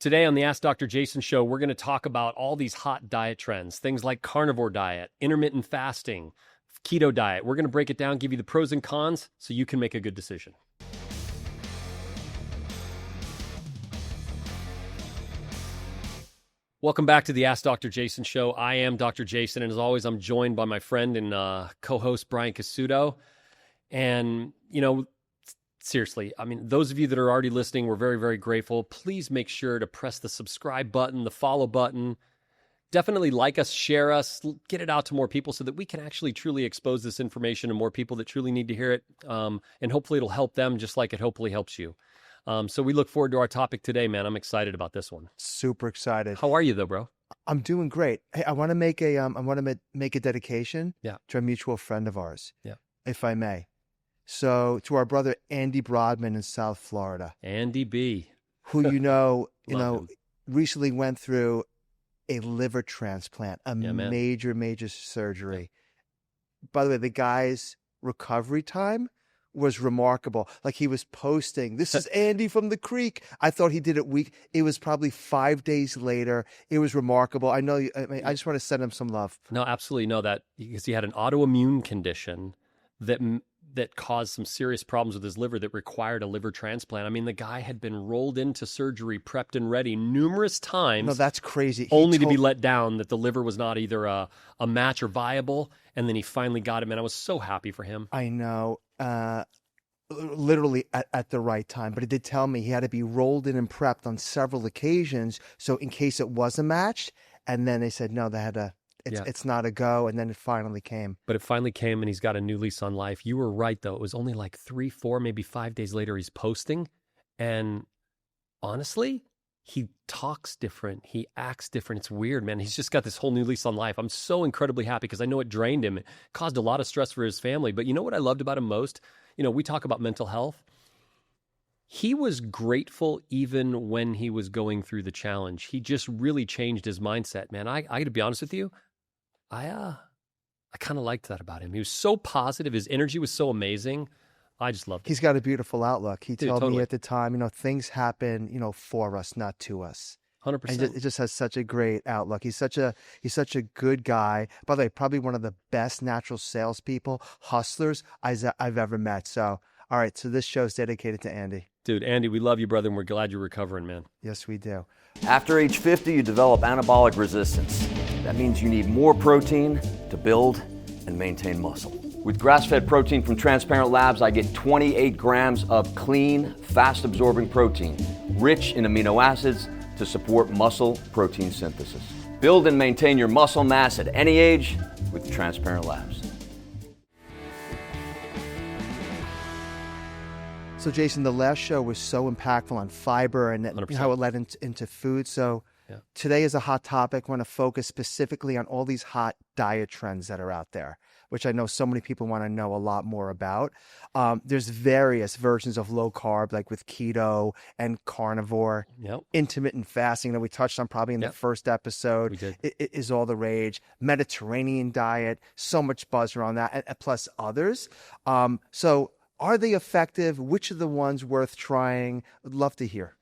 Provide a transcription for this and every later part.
Today on the Ask Dr. Jason show, we're going to talk about all these hot diet trends, things like carnivore diet, intermittent fasting, keto diet. We're going to break it down, give you the pros and cons so you can make a good decision. Welcome back to the Ask Dr. Jason show. I am Dr. Jason, and as always, I'm joined by my friend and co-host Brian Casuto. And, seriously, those of you that are already listening, we're very, very grateful. Please make sure to press the subscribe button, the follow button. Definitely like us, share us, get it out to more people so that we can actually truly expose this information to more people that truly need to hear it. And hopefully it'll help them just like it hopefully helps you. So we look forward to our topic today, man. I'm excited about this one. Super excited. How are you though, bro? I'm doing great. Hey, I want to make a dedication to a mutual friend of ours, if I may. So to our brother Andy Brodman in South Florida, Andy B, who recently went through a liver transplant, major surgery. By the way, the guy's recovery time was remarkable. Like, he was posting, "This is Andy from the creek." I thought he did it week. It was probably 5 days later. It was remarkable. I I just want to send him some love. No, absolutely. No, that because he had an autoimmune condition that caused some serious problems with his liver that required a liver transplant. I mean, the guy had been rolled into surgery, prepped and ready numerous times. No, that's crazy. To be let down that the liver was not either a match or viable. And then he finally got it, man. I was so happy for him. I know. Literally at the right time. But it did tell me he had to be rolled in and prepped on several occasions. So in case it was a match, and then they said, no, they had to, it's not a go. And then it finally came. But it finally came, and he's got a new lease on life. You were right, though. It was only like 3, 4, maybe 5 days later he's posting. And honestly, he talks different. He acts different. It's weird, man. He's just got this whole new lease on life. I'm so incredibly happy because I know it drained him. It caused a lot of stress for his family. But you know what I loved about him most? We talk about mental health. He was grateful even when he was going through the challenge. He just really changed his mindset, man. I got to be honest with you. I kind of liked that about him. He was so positive. His energy was so amazing. I just loved it. He's got a beautiful outlook. He told me at the time, things happen, for us, not to us. 100%. And it just has such a great outlook. He's such a good guy. By the way, probably one of the best natural salespeople, hustlers I've ever met. So, all right. So this show's dedicated to Andy. Dude, Andy, we love you, brother, and we're glad you're recovering, man. Yes, we do. After age 50, you develop anabolic resistance. That means you need more protein to build and maintain muscle. With grass-fed protein from Transparent Labs, I get 28 grams of clean, fast-absorbing protein, rich in amino acids to support muscle protein synthesis. Build and maintain your muscle mass at any age with Transparent Labs. So, Jason, the last show was so impactful on fiber and how it led into food. So today is a hot topic. I want to focus specifically on all these hot diet trends that are out there, which I know so many people want to know a lot more about. There's various versions of low carb, like with keto and carnivore. Intermittent fasting that we touched on probably in the first episode. We did. It is all the rage. Mediterranean diet, so much buzz around that, and plus others. So are they effective? Which are the ones worth trying? I'd love to hear.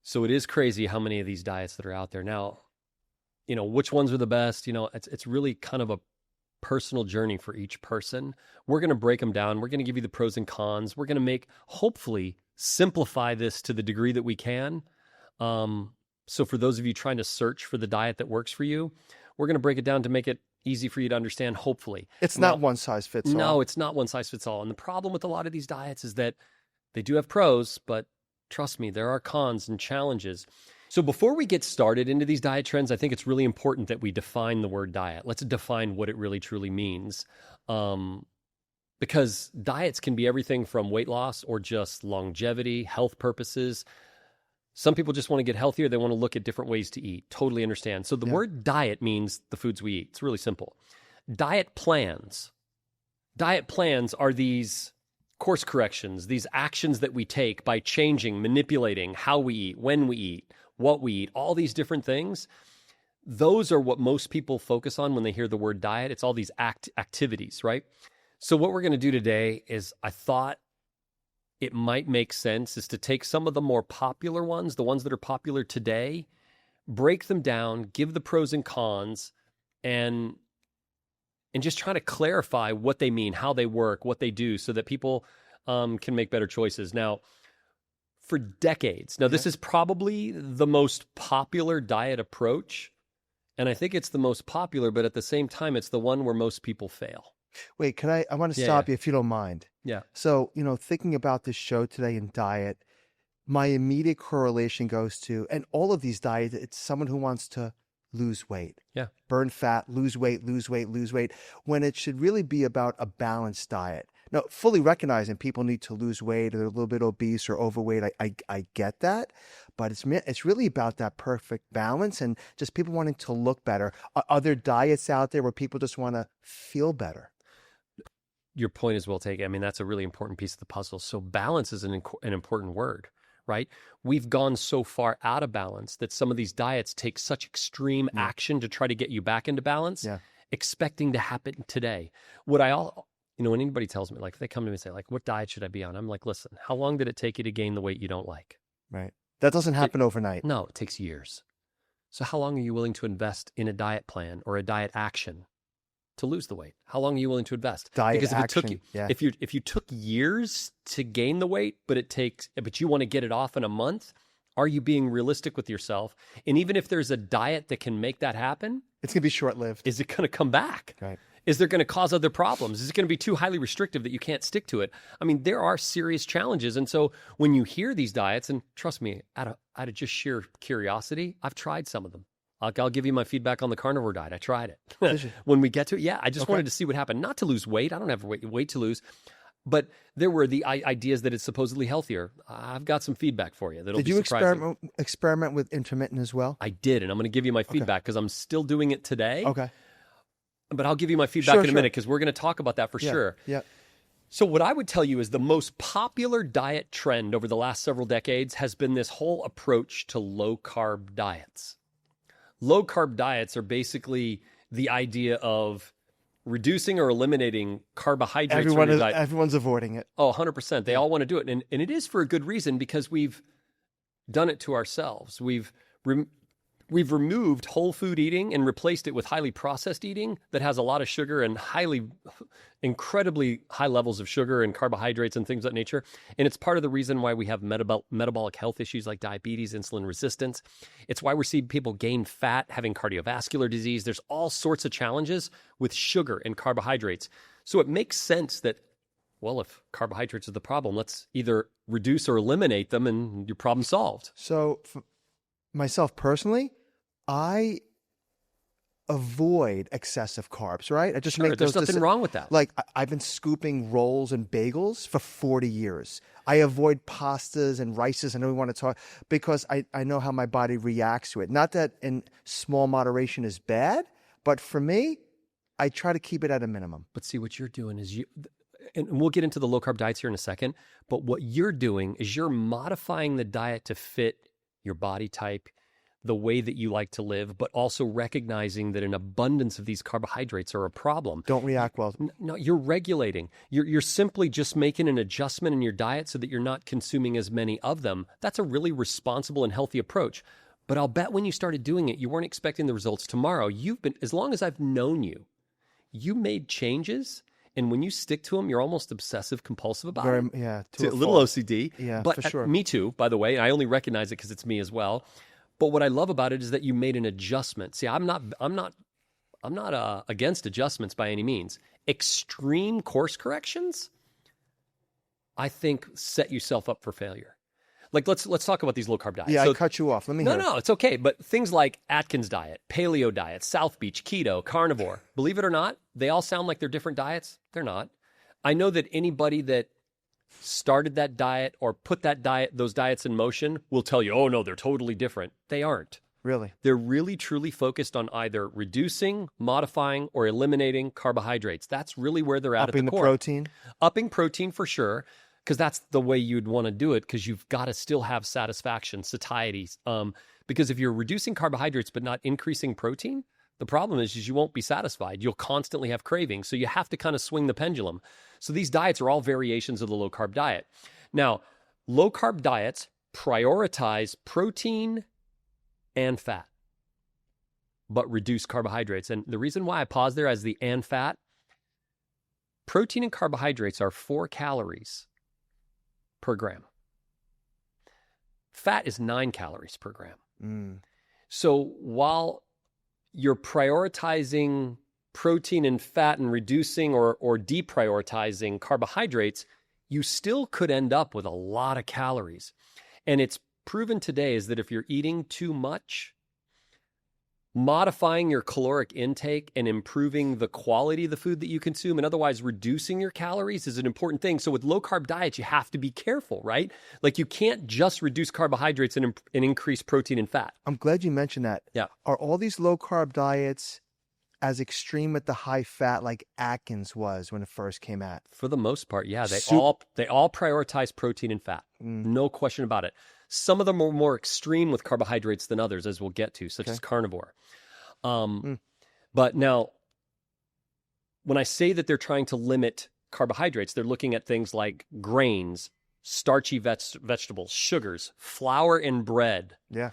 So it is crazy how many of these diets that are out there now. Which ones are the best? It's really kind of a personal journey for each person. We're going to break them down. We're going to give you the pros and cons. We're going to hopefully simplify this to the degree that we can. So for those of you trying to search for the diet that works for you, we're going to break it down to make it easy for you to understand, hopefully. It's not one size fits all. No, it's not one size fits all. And the problem with a lot of these diets is that they do have pros, but trust me, there are cons and challenges. So before we get started into these diet trends, I think it's really important that we define the word diet. Let's define what it really truly means. Because diets can be everything from weight loss or just longevity, health purposes. Some people just want to get healthier. They want to look at different ways to eat. Totally understand. So the word diet means the foods we eat. It's really simple. Diet plans. Diet plans are these course corrections, these actions that we take by changing, manipulating how we eat, when we eat, what we eat, all these different things. Those are what most people focus on when they hear the word diet. It's all these activities, right? So what we're going to do today is I thought it might make sense is to take some of the more popular ones, the ones that are popular today, break them down, give the pros and cons, and just try to clarify what they mean, how they work, what they do, so that people can make better choices. Now, for decades, this is probably the most popular diet approach, and I think it's the most popular, but at the same time, it's the one where most people fail. Wait, I want to stop you if you don't mind. Yeah. So, thinking about this show today in diet, my immediate correlation goes to, and all of these diets, it's someone who wants to lose weight. Yeah. Burn fat, lose weight, when it should really be about a balanced diet. Now, fully recognizing people need to lose weight or they're a little bit obese or overweight, I get that. But it's really about that perfect balance and just people wanting to look better. Are there diets out there where people just want to feel better? Your point is well taken. I mean, that's a really important piece of the puzzle. So balance is an important word, right? We've gone so far out of balance that some of these diets take such extreme action to try to get you back into balance, expecting to happen today. When anybody tells me, like, if they come to me and say, like, what diet should I be on? I'm like, listen, how long did it take you to gain the weight you don't like? Right. That doesn't happen overnight. No, it takes years. So how long are you willing to invest in a diet plan or a diet action to lose the weight? How long are you willing to invest? Because if you took years to gain the weight, but you want to get it off in a month, are you being realistic with yourself? And even if there's a diet that can make that happen, it's going to be short-lived. Is it going to come back? Right. Is there going to cause other problems? Is it going to be too highly restrictive that you can't stick to it? I mean, there are serious challenges. And so when you hear these diets, and trust me, out of just sheer curiosity, I've tried some of them. I'll give you my feedback on the carnivore diet. I tried it. When we get to it, I just wanted to see what happened. Not to lose weight. I don't have weight to lose. But there were the ideas that it's supposedly healthier. I've got some feedback for you that'll be surprising. Did you experiment with intermittent as well? I did, and I'm going to give you my feedback because I'm still doing it today. Okay. But I'll give you my feedback in a minute because we're going to talk about that for sure. Yeah. So what I would tell you is the most popular diet trend over the last several decades has been this whole approach to low-carb diets. Low-carb diets are basically the idea of reducing or eliminating carbohydrates from your diet. Everyone's avoiding it. Oh, 100%. They all want to do it. And it is for a good reason because we've done it to ourselves. We've removed whole food eating and replaced it with highly processed eating that has a lot of sugar and incredibly high levels of sugar and carbohydrates and things of that nature. And it's part of the reason why we have metabolic health issues like diabetes, insulin resistance. It's why we're seeing people gain fat, having cardiovascular disease. There's all sorts of challenges with sugar and carbohydrates. So it makes sense that, well, if carbohydrates are the problem, let's either reduce or eliminate them and your problem solved. So myself personally, I avoid excessive carbs, right? I just make those. There's nothing wrong with that. Like I've been scooping rolls and bagels for 40 years. I avoid pastas and rices. I know we want to talk because I know how my body reacts to it. Not that in small moderation is bad, but for me, I try to keep it at a minimum. But see, what you're doing is and we'll get into the low carb diets here in a second, but what you're doing is you're modifying the diet to fit your body type, the way that you like to live, but also recognizing that an abundance of these carbohydrates are a problem. Don't react well. No, you're regulating. You're simply just making an adjustment in your diet so that you're not consuming as many of them. That's a really responsible and healthy approach. But I'll bet when you started doing it, you weren't expecting the results tomorrow. As long as I've known you, you made changes. And when you stick to them, you're almost obsessive compulsive about it. Yeah, a little OCD. Yeah, but for sure. Me too, by the way. I only recognize it because it's me as well. But what I love about it is that you made an adjustment. See, I'm not against adjustments by any means. Extreme course corrections, I think, set yourself up for failure. Like let's talk about these low carb diets. Yeah, I cut you off. Let me hear. No, it's okay. But things like Atkins diet, paleo diet, South Beach, keto, carnivore, believe it or not, they all sound like they're different diets. They're not. I know that anybody that started that diet or put those diets in motion will tell you, oh no, they're totally different. They aren't. Really? They're really truly focused on either reducing, modifying, or eliminating carbohydrates. That's really where they're at the core. Upping the protein? Upping protein for sure, because that's the way you'd want to do it, because you've got to still have satisfaction, satiety. Because if you're reducing carbohydrates but not increasing protein, the problem is you won't be satisfied. You'll constantly have cravings. So you have to kind of swing the pendulum. So these diets are all variations of the low-carb diet. Now, low-carb diets prioritize protein and fat, but reduce carbohydrates. And the reason why I pause there as the and fat, protein and carbohydrates are 4 calories per gram. Fat is 9 calories per gram. So while you're prioritizing protein and fat and reducing or deprioritizing carbohydrates, you still could end up with a lot of calories. And it's proven today is that if you're eating too much, modifying your caloric intake and improving the quality of the food that you consume and otherwise reducing your calories is an important thing. So with low-carb diets, you have to be careful, right? Like you can't just reduce carbohydrates and increase protein and fat. I'm glad you mentioned that. Yeah. Are all these low-carb diets as extreme at the high fat like Atkins was when it first came out? For the most part, yeah. They all prioritize protein and fat. No question about it. Some of them are more extreme with carbohydrates than others, as we'll get to, such as carnivore. But now, when I say that they're trying to limit carbohydrates, they're looking at things like grains, starchy vegetables, sugars, flour, and bread. Yeah.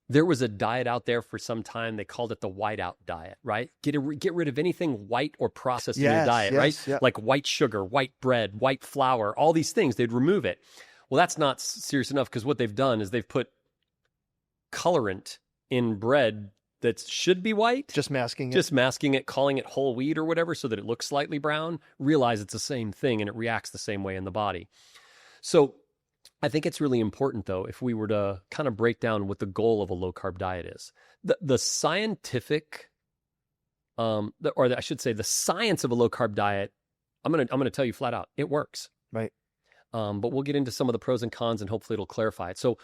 There was a diet out there for some time. They called it the whiteout diet, right? Get rid of anything white or processed in your diet, right? Yep. Like white sugar, white bread, white flour, all these things, they'd remove it. Well, that's not serious enough because what they've done is they've put colorant in bread that should be white. Just masking it. Just masking it, calling it whole wheat or whatever so that it looks slightly brown. Realize it's the same thing and it reacts the same way in the body. So I think it's really important, though, if we were to kind of break down what the goal of a low-carb diet is. The scientific, I should say the science of a low-carb diet, I'm gonna tell you flat out, it works. Right. But we'll get into some of the pros and cons and hopefully it'll clarify it. So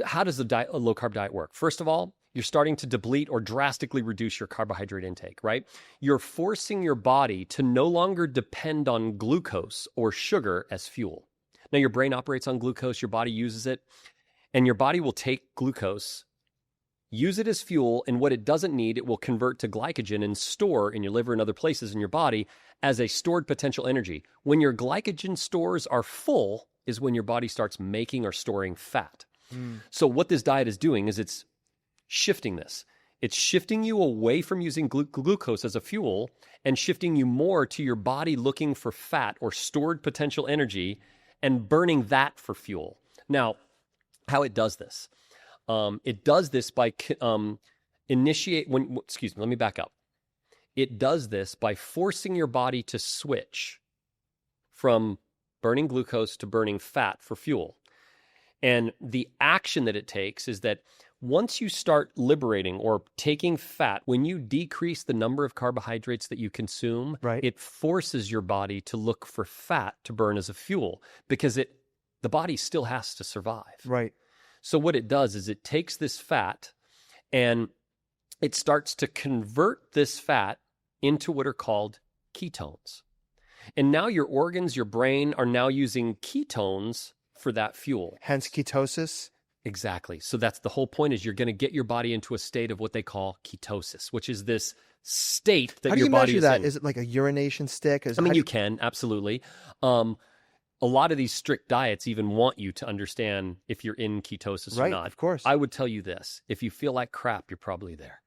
how does a low-carb diet work? First of all, you're starting to deplete or drastically reduce your carbohydrate intake, right? You're forcing your body to no longer depend on glucose or sugar as fuel. Now, your brain operates on glucose, your body uses it, and your body will take glucose, use it as fuel, and what it doesn't need, it will convert to glycogen and store in your liver and other places in your body as a stored potential energy. When your glycogen stores are full is when your body starts making or storing fat. So what this diet is doing is it's shifting this. It's shifting you away from using glucose as a fuel and shifting you more to your body looking for fat or stored potential energy and burning that for fuel. Now, how it does this? It does this by let me back up. It does this by forcing your body to switch from burning glucose to burning fat for fuel. And the action that it takes is that once you start liberating or taking fat, when you decrease the number of carbohydrates that you consume, it forces your body to look for fat to burn as a fuel because the body still has to survive. Right. So what it does is it takes this fat and it starts to convert this fat into what are called ketones. And now your organs, your brain are now using ketones for that fuel. Hence ketosis? Exactly. So that's the whole point is you're going to get your body into a state of what they call ketosis, which is this state that your body is in. How do you measure that? Is it like a urination stick? You can, absolutely. A lot of these strict diets even want you to understand if you're in ketosis or not. Right, of course. I would tell you this. If you feel like crap, you're probably there.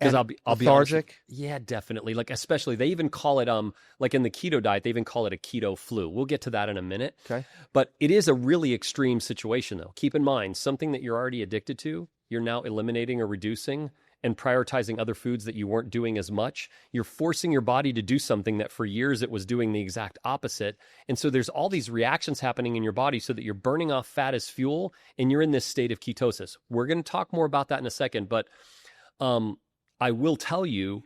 Because I'll be lethargic? honest. Yeah, definitely. Like especially they even call it like in the keto diet, they even call it a keto flu. We'll get to that in a minute. Okay. But it is a really extreme situation though. Keep in mind, something that you're already addicted to, you're now eliminating or reducing and prioritizing other foods that you weren't doing as much. You're forcing your body to do something that for years it was doing the exact opposite. And so there's all these reactions happening in your body so that you're burning off fat as fuel and you're in this state of ketosis. We're going to talk more about that in a second, but I will tell you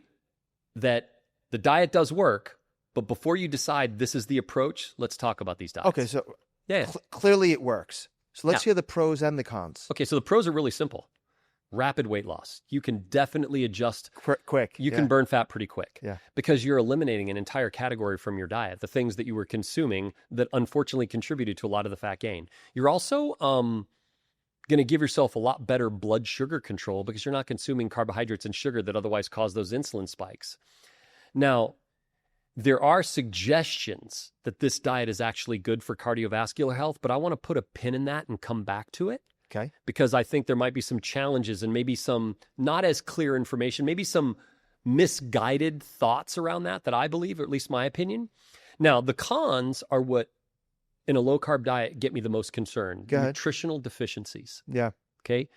that the diet does work, but before you decide this is the approach, let's talk about these diets. Okay, so clearly it works. So let's hear the pros and the cons. Okay, so the pros are really simple. Rapid weight loss. You can definitely adjust quick. You can burn fat pretty quick. Yeah. Because you're eliminating an entire category from your diet, the things that you were consuming that unfortunately contributed to a lot of the fat gain. You're also going to give yourself a lot better blood sugar control because you're not consuming carbohydrates and sugar that otherwise cause those insulin spikes. Now, There are suggestions that this diet is actually good for cardiovascular health, but I want to put a pin in that and come back to it. Okay. Because I think there might be some challenges and maybe some not as clear information, maybe some misguided thoughts around that I believe, or at least my opinion. Now, the cons are what in a low-carb diet get me the most concerned. Go ahead. Nutritional deficiencies. Yeah. Okay?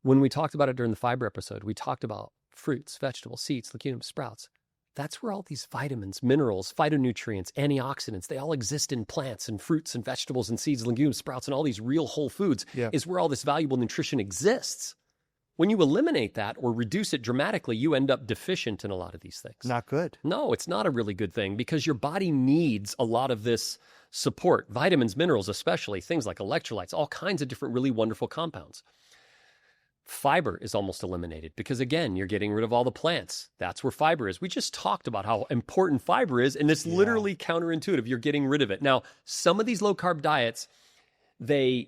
When we talked about it during the fiber episode, we talked about fruits, vegetables, seeds, legumes, sprouts. That's where all these vitamins, minerals, phytonutrients, antioxidants, they all exist in plants and fruits and vegetables and seeds, legumes, sprouts, and all these real whole foods is where all this valuable nutrition exists. When you eliminate that or reduce it dramatically, you end up deficient in a lot of these things. Not good. No, it's not a really good thing because your body needs a lot of this support, vitamins, minerals, especially things like electrolytes, all kinds of different really wonderful compounds. Fiber is almost eliminated because, again, you're getting rid of all the plants. That's where fiber is. We just talked about how important fiber is, and it's literally counterintuitive. You're getting rid of it. Now, some of these low-carb diets, they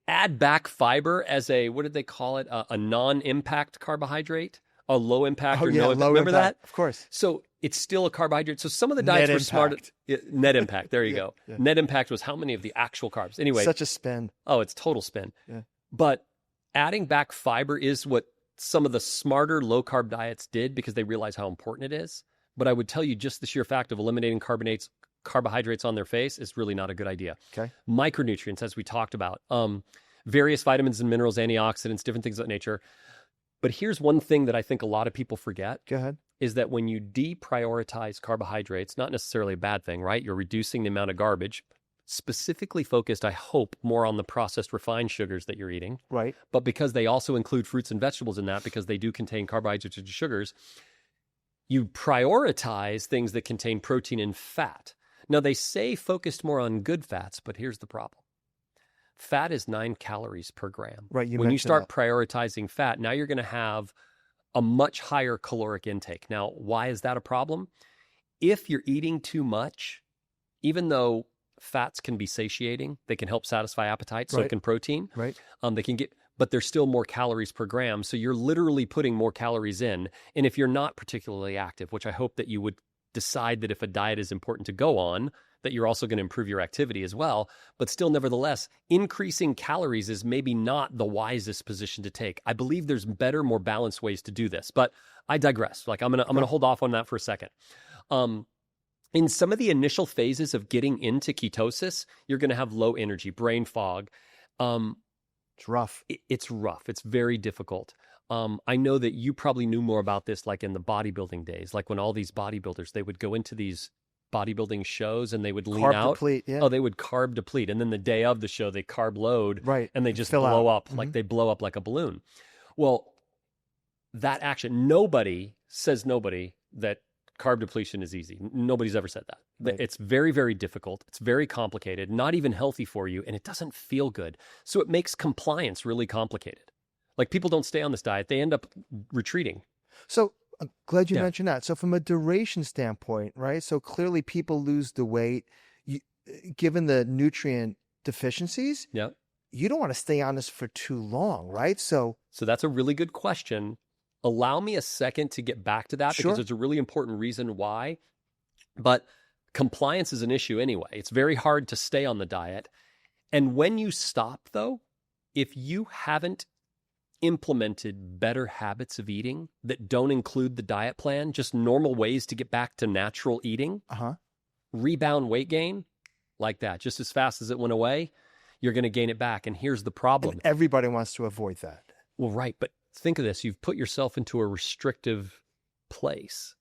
add back fiber as a, what did they call it? A non-impact carbohydrate, a low-impact or no impact. Remember that? Of course. So it's still a carbohydrate. So some of the diets were smart. Net impact. There you go. Yeah. Net impact was how many of the actual carbs. Anyway. Such a spin. Oh, it's total spin. Yeah. But adding back fiber is what some of the smarter low-carb diets did because they realize how important it is. But I would tell you just the sheer fact of eliminating carbohydrates on their face is really not a good idea. Okay. Micronutrients, as we talked about, various vitamins and minerals, antioxidants, different things of that nature. But here's one thing that I think a lot of people forget. Go ahead. Is that when you deprioritize carbohydrates, not necessarily a bad thing, right? You're reducing the amount of garbage, specifically focused, I hope, more on the processed refined sugars that you're eating. Right. But because they also include fruits and vegetables in that, because they do contain carbohydrates and sugars, you prioritize things that contain protein and fat. Now, they say focused more on good fats, but here's the problem. Fat is 9 calories per gram. Right. When you start prioritizing fat, now you're going to have a much higher caloric intake. Now, why is that a problem? If you're eating too much, even though fats can be satiating, they can help satisfy appetite, so can protein. Right. They can get, but there's still more calories per gram, so you're literally putting more calories in. And if you're not particularly active, which I hope that you would decide that if a diet is important to go on, that you're also going to improve your activity as well. But still, nevertheless, increasing calories is maybe not the wisest position to take. I believe there's better, more balanced ways to do this. But I digress. Like I'm gonna hold off on that for a second. In some of the initial phases of getting into ketosis, you're going to have low energy, brain fog. It's rough. It's rough. It's very difficult. I know that you probably knew more about this like in the bodybuilding days, like when all these bodybuilders, they would go into these bodybuilding shows and they would lean out. Deplete, yeah. Oh, they would carb deplete. And then the day of the show, they carb load. Right. And they just blow up. Like they blow up like a balloon. Well, that action, nobody that carb depletion is easy. Nobody's ever said that. Right. It's very, very difficult. It's very complicated, not even healthy for you, and it doesn't feel good. So it makes compliance really complicated. Like people don't stay on this diet. They end up retreating. So I'm glad you mentioned that. So from a duration standpoint, right? So clearly people lose the weight. Given the nutrient deficiencies, you don't want to stay on this for too long, right? So that's a really good question. Allow me a second to get back to that because it's a really important reason why. But compliance is an issue anyway. It's very hard to stay on the diet. And when you stop, though, if you haven't implemented better habits of eating that don't include the diet plan, just normal ways to get back to natural eating, rebound weight gain like that, just as fast as it went away, you're going to gain it back. And here's the problem. And everybody wants to avoid that. Well, right. But think of this. You've put yourself into a restrictive place.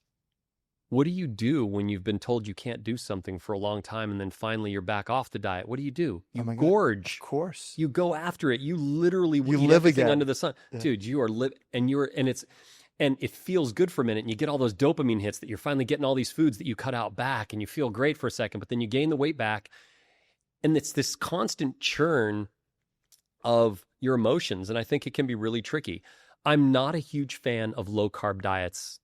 What do you do when you've been told you can't do something for a long time and then finally you're back off the diet? What do? You gorge. Of course. You go after it. You literally eat live everything again under the sun. Yeah. Dude, you are and it feels good for a minute and you get all those dopamine hits that you're finally getting all these foods that you cut out back and you feel great for a second, but then you gain the weight back. And it's this constant churn of your emotions. And I think it can be really tricky. I'm not a huge fan of low carb diets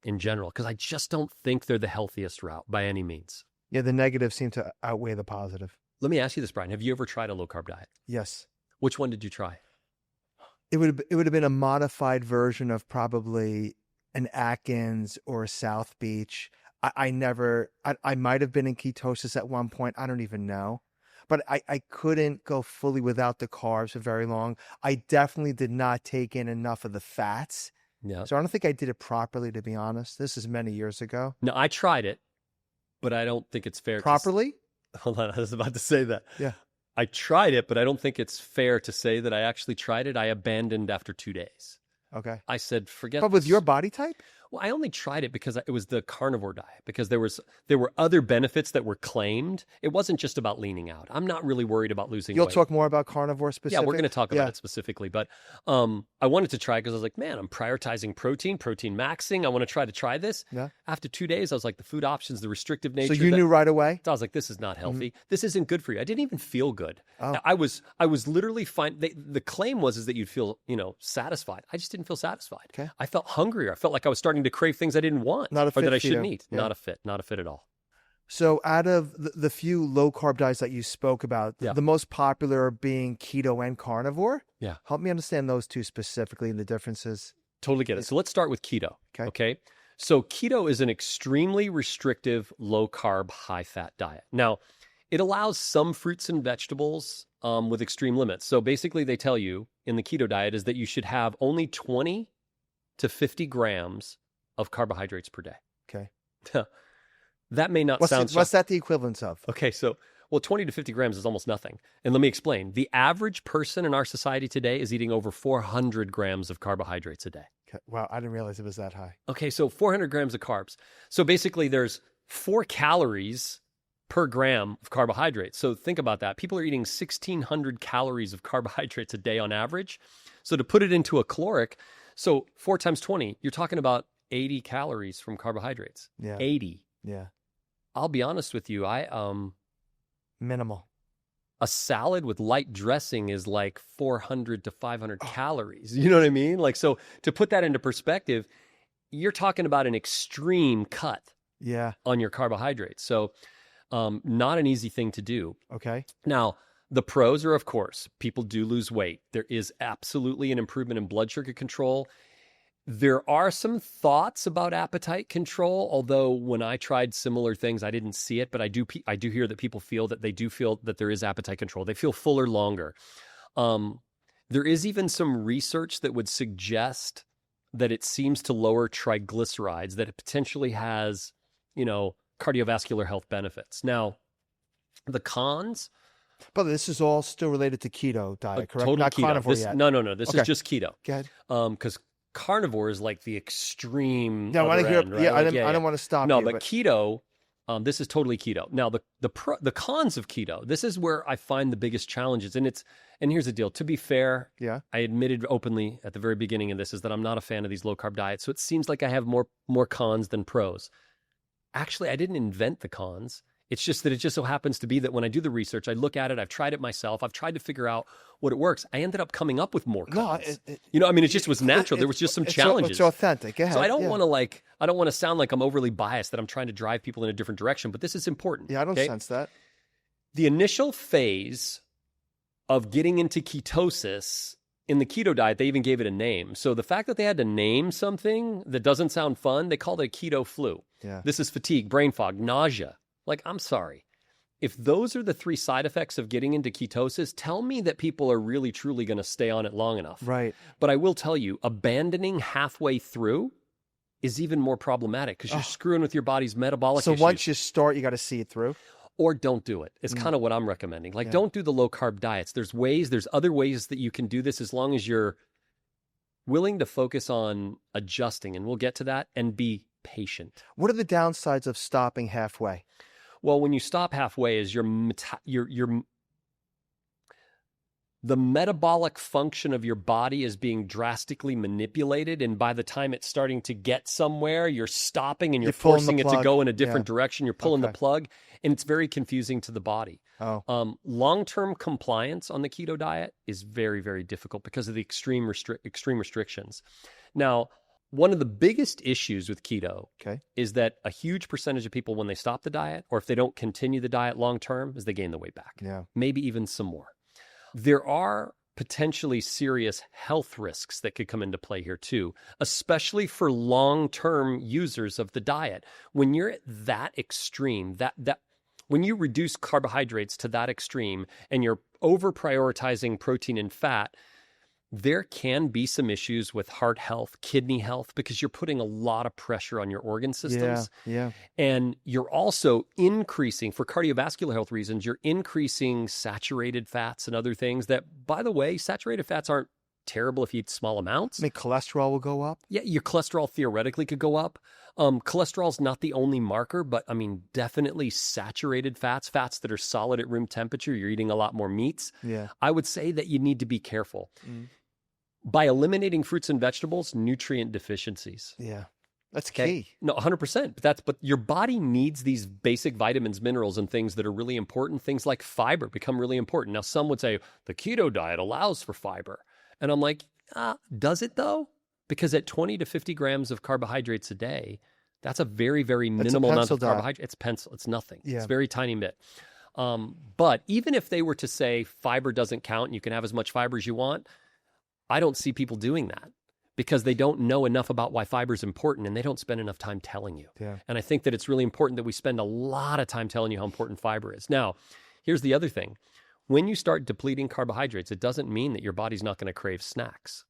in general, because I just don't think they're the healthiest route by any means. Yeah, the negatives seem to outweigh the positive. Let me ask you this, Brian. Have you ever tried a low-carb diet? Yes. Which one did you try? It would have been a modified version of probably an Atkins or a South Beach. I might have been in ketosis at one point. I don't even know. But I couldn't go fully without the carbs for very long. I definitely did not take in enough of the fats. Yeah. So I don't think I did it properly, to be honest. This is many years ago. No, I tried it, but I don't think it's fair. Properly? Hold on, I was about to say that. Yeah. I tried it, but I don't think it's fair to say that I actually tried it. I abandoned after 2 days. Okay. I said, forget But with this. your body type? Well, I only tried it because it was the carnivore diet, because there were other benefits that were claimed. It wasn't just about leaning out. I'm not really worried about losing You'll weight. talk more about carnivore specifically? Yeah, we're going to talk about it specifically. But I wanted to try because I was like, man, I'm prioritizing protein maxing. I want to try this. Yeah. After 2 days, I was like, the food options, the restrictive nature. So you knew right away? I was like, this is not healthy. This isn't good for you. I didn't even feel good. Oh. I was literally fine. The claim was that you'd feel, satisfied. I just didn't feel satisfied. Okay. I felt hungrier. I felt like I was starting to crave things I didn't want. Not a fit or that I for you. shouldn't eat. Yeah. Not a fit at all. So out of the few low-carb diets that you spoke about, Yeah. the most popular being keto and carnivore? Yeah. Help me understand those two specifically and the differences. Totally get it. So let's start with keto. Okay. So keto is an extremely restrictive, low-carb, high-fat diet. Now, it allows some fruits and vegetables with extreme limits. So basically, they tell you in the keto diet is that you should have only 20 to 50 grams of carbohydrates per day. Okay. That may not What's that the equivalence of? Okay, so 20 to 50 grams is almost nothing. And let me explain. The average person in our society today is eating over 400 grams of carbohydrates a day. Okay. Wow, I didn't realize it was that high. Okay, so 400 grams of carbs. So basically, there's 4 calories per gram of carbohydrates. So think about that. People are eating 1,600 calories of carbohydrates a day on average. So to put it into a caloric, so 4 times 20, you're talking about 80 calories from carbohydrates. Yeah. 80. Yeah. I'll be honest with you. Minimal. A salad with light dressing is like 400 to 500 calories. You know what I mean? Like, so to put that into perspective, you're talking about an extreme cut on your carbohydrates. So not an easy thing to do. Okay. Now, the pros are, of course, people do lose weight. There is absolutely an improvement in blood sugar control. There are some thoughts about appetite control, although when I tried similar things, I didn't see it, but I do hear that people feel that they do feel that there is appetite control. They feel fuller longer. There is even some research that would suggest that it seems to lower triglycerides, that it potentially has, cardiovascular health benefits. Now, the cons... But this is all still related to keto diet, correct? Total Not keto. carnivore yet. No. This is just keto. Go ahead. Because carnivore is like the extreme. Yeah, I want to hear. End, right? Yeah, I don't want to stop. No, you, but keto. This is totally keto. Now, the cons of keto. This is where I find the biggest challenges, and here's the deal. To be fair, I admitted openly at the very beginning of this is that I'm not a fan of these low carb diets. So it seems like I have more cons than pros. Actually, I didn't invent the cons. It's just that it just so happens to be that when I do the research, I look at it, I've tried it myself, I've tried to figure out what it works. I ended up coming up with more cons. It just was natural. There was just some challenges. It's authentic. Go ahead. So I don't want to sound like I'm overly biased that I'm trying to drive people in a different direction, but this is important. Yeah, I don't sense that. The initial phase of getting into ketosis in the keto diet, they even gave it a name. So the fact that they had to name something that doesn't sound fun, they called it a keto flu. Yeah. This is fatigue, brain fog, nausea. Like, I'm sorry. If those are the 3 side effects of getting into ketosis, tell me that people are really, truly going to stay on it long enough. Right. But I will tell you, abandoning halfway through is even more problematic because you're screwing with your body's metabolic issues. So once you start, you got to see it through? Or don't do it. It's kind of what I'm recommending. Like, don't do the low-carb diets. There's other ways that you can do this as long as you're willing to focus on adjusting, and we'll get to that, and be patient. What are the downsides of stopping halfway? Well, when you stop halfway is the metabolic function of your body is being drastically manipulated, and by the time it's starting to get somewhere, you're stopping and you're forcing it to go in a different direction. You're pulling the plug, and it's very confusing to the body. Long-term compliance on the keto diet is very, very difficult because of the extreme restrictions. Now, one of the biggest issues with keto is that a huge percentage of people, when they stop the diet, or if they don't continue the diet long-term, is they gain the weight back. Yeah. Maybe even some more. There are potentially serious health risks that could come into play here too, especially for long-term users of the diet. When you're at that extreme, that when you reduce carbohydrates to that extreme and you're over prioritizing protein and fat, there can be some issues with heart health, kidney health, because you're putting a lot of pressure on your organ systems. Yeah. And you're also increasing, for cardiovascular health reasons, you're increasing saturated fats and other things that, by the way, saturated fats aren't terrible if you eat small amounts. I mean, cholesterol will go up? Yeah, your cholesterol theoretically could go up. Cholesterol's not the only marker, but I mean, definitely saturated fats that are solid at room temperature. You're eating a lot more meats. Yeah. I would say that you need to be careful. By eliminating fruits and vegetables, nutrient deficiencies. Yeah. That's key. No, 100%. But your body needs these basic vitamins, minerals, and things that are really important. Things like fiber become really important. Now, some would say the keto diet allows for fiber. And I'm like, does it though? Because at 20 to 50 grams of carbohydrates a day, that's a very, very minimal amount of carbohydrate. It's pencil. It's nothing. Yeah. It's a very tiny bit. But even if they were to say fiber doesn't count and you can have as much fiber as you want, I don't see people doing that because they don't know enough about why fiber is important and they don't spend enough time telling you. Yeah. And I think that it's really important that we spend a lot of time telling you how important fiber is. Now, here's the other thing. When you start depleting carbohydrates, it doesn't mean that your body's not going to crave snacks.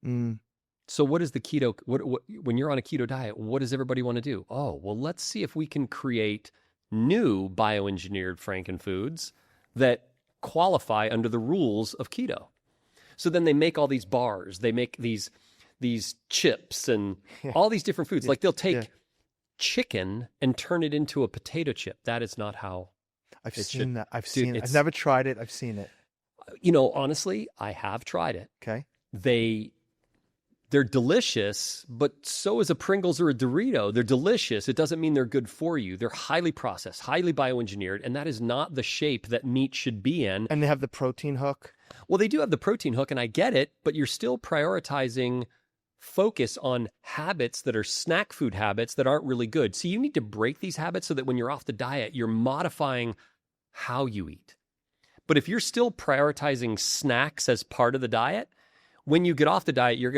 So what is the keto, when you're on a keto diet, what does everybody want to do? Oh, well, let's see if we can create new bioengineered frankenfoods that qualify under the rules of keto. So then they make all these bars, they make these chips and all these different foods. Like they'll take chicken and turn it into a potato chip. That is not how I've seen that. I've seen it. I've never tried it. I've seen it. You know, honestly, I have tried it. Okay. They're delicious, but so is a Pringles or a Dorito. They're delicious. It doesn't mean they're good for you. They're highly processed, highly bioengineered, and that is not the shape that meat should be in. And they have the protein hook. Well, they do have the protein hook, and I get it, but you're still prioritizing focus on habits that are snack food habits that aren't really good. So you need to break these habits so that when you're off the diet, you're modifying how you eat. But if you're still prioritizing snacks as part of the diet, when you get off the diet, you're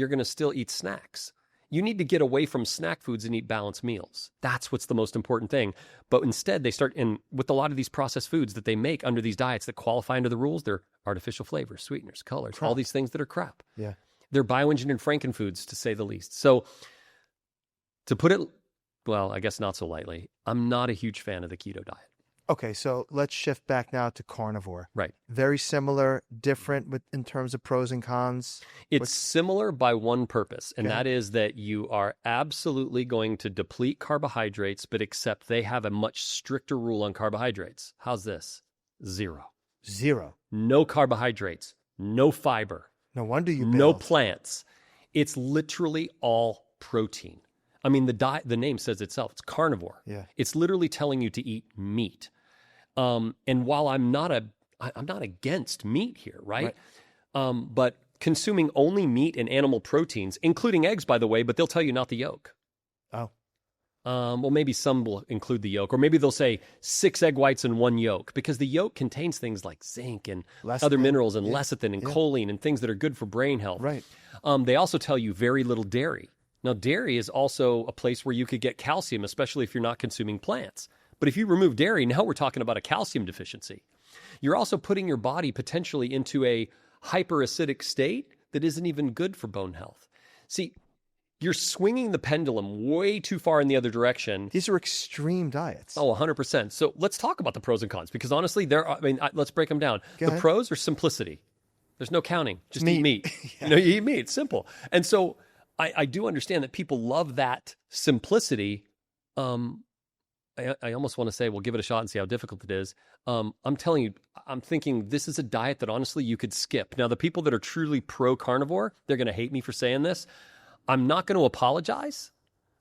gonna still eat snacks. You need to get away from snack foods and eat balanced meals. That's what's the most important thing. But instead, they start in with a lot of these processed foods that they make under these diets that qualify under the rules. They're artificial flavors, sweeteners, colors, all these things that are crap. Yeah. They're bioengineered frankenfoods, to say the least. So to put it, well, I guess not so lightly, I'm not a huge fan of the keto diet. Okay, so let's shift back now to carnivore. Right. Very similar, different in terms of pros and cons? It's similar by one purpose, and that is that you are absolutely going to deplete carbohydrates, but except they have a much stricter rule on carbohydrates. How's this? Zero. No carbohydrates, no fiber. No wonder you bailed. No plants. It's literally all protein. I mean, the name says itself. It's carnivore. Yeah. It's literally telling you to eat meat. And while I'm not against meat here, right? But consuming only meat and animal proteins, including eggs, by the way, but they'll tell you not the yolk. Oh. Well, maybe some will include the yolk, or maybe they'll say 6 egg whites and 1 yolk, because the yolk contains things like zinc and other minerals and lecithin and choline and things that are good for brain health. Right. They also tell you very little dairy. Now, dairy is also a place where you could get calcium, especially if you're not consuming plants. But if you remove dairy, now we're talking about a calcium deficiency. You're also putting your body potentially into a hyperacidic state that isn't even good for bone health. See, you're swinging the pendulum way too far in the other direction. These are extreme diets. Oh, 100%. So let's talk about the pros and cons, because honestly, let's break them down. Go the ahead. Pros are simplicity. There's no counting. Just eat meat. Yeah. You eat meat. It's simple. And so I do understand that people love that simplicity. I almost want to say, well, give it a shot and see how difficult it is. I'm telling you, I'm thinking this is a diet that honestly you could skip. Now, the people that are truly pro-carnivore, they're going to hate me for saying this. I'm not going to apologize.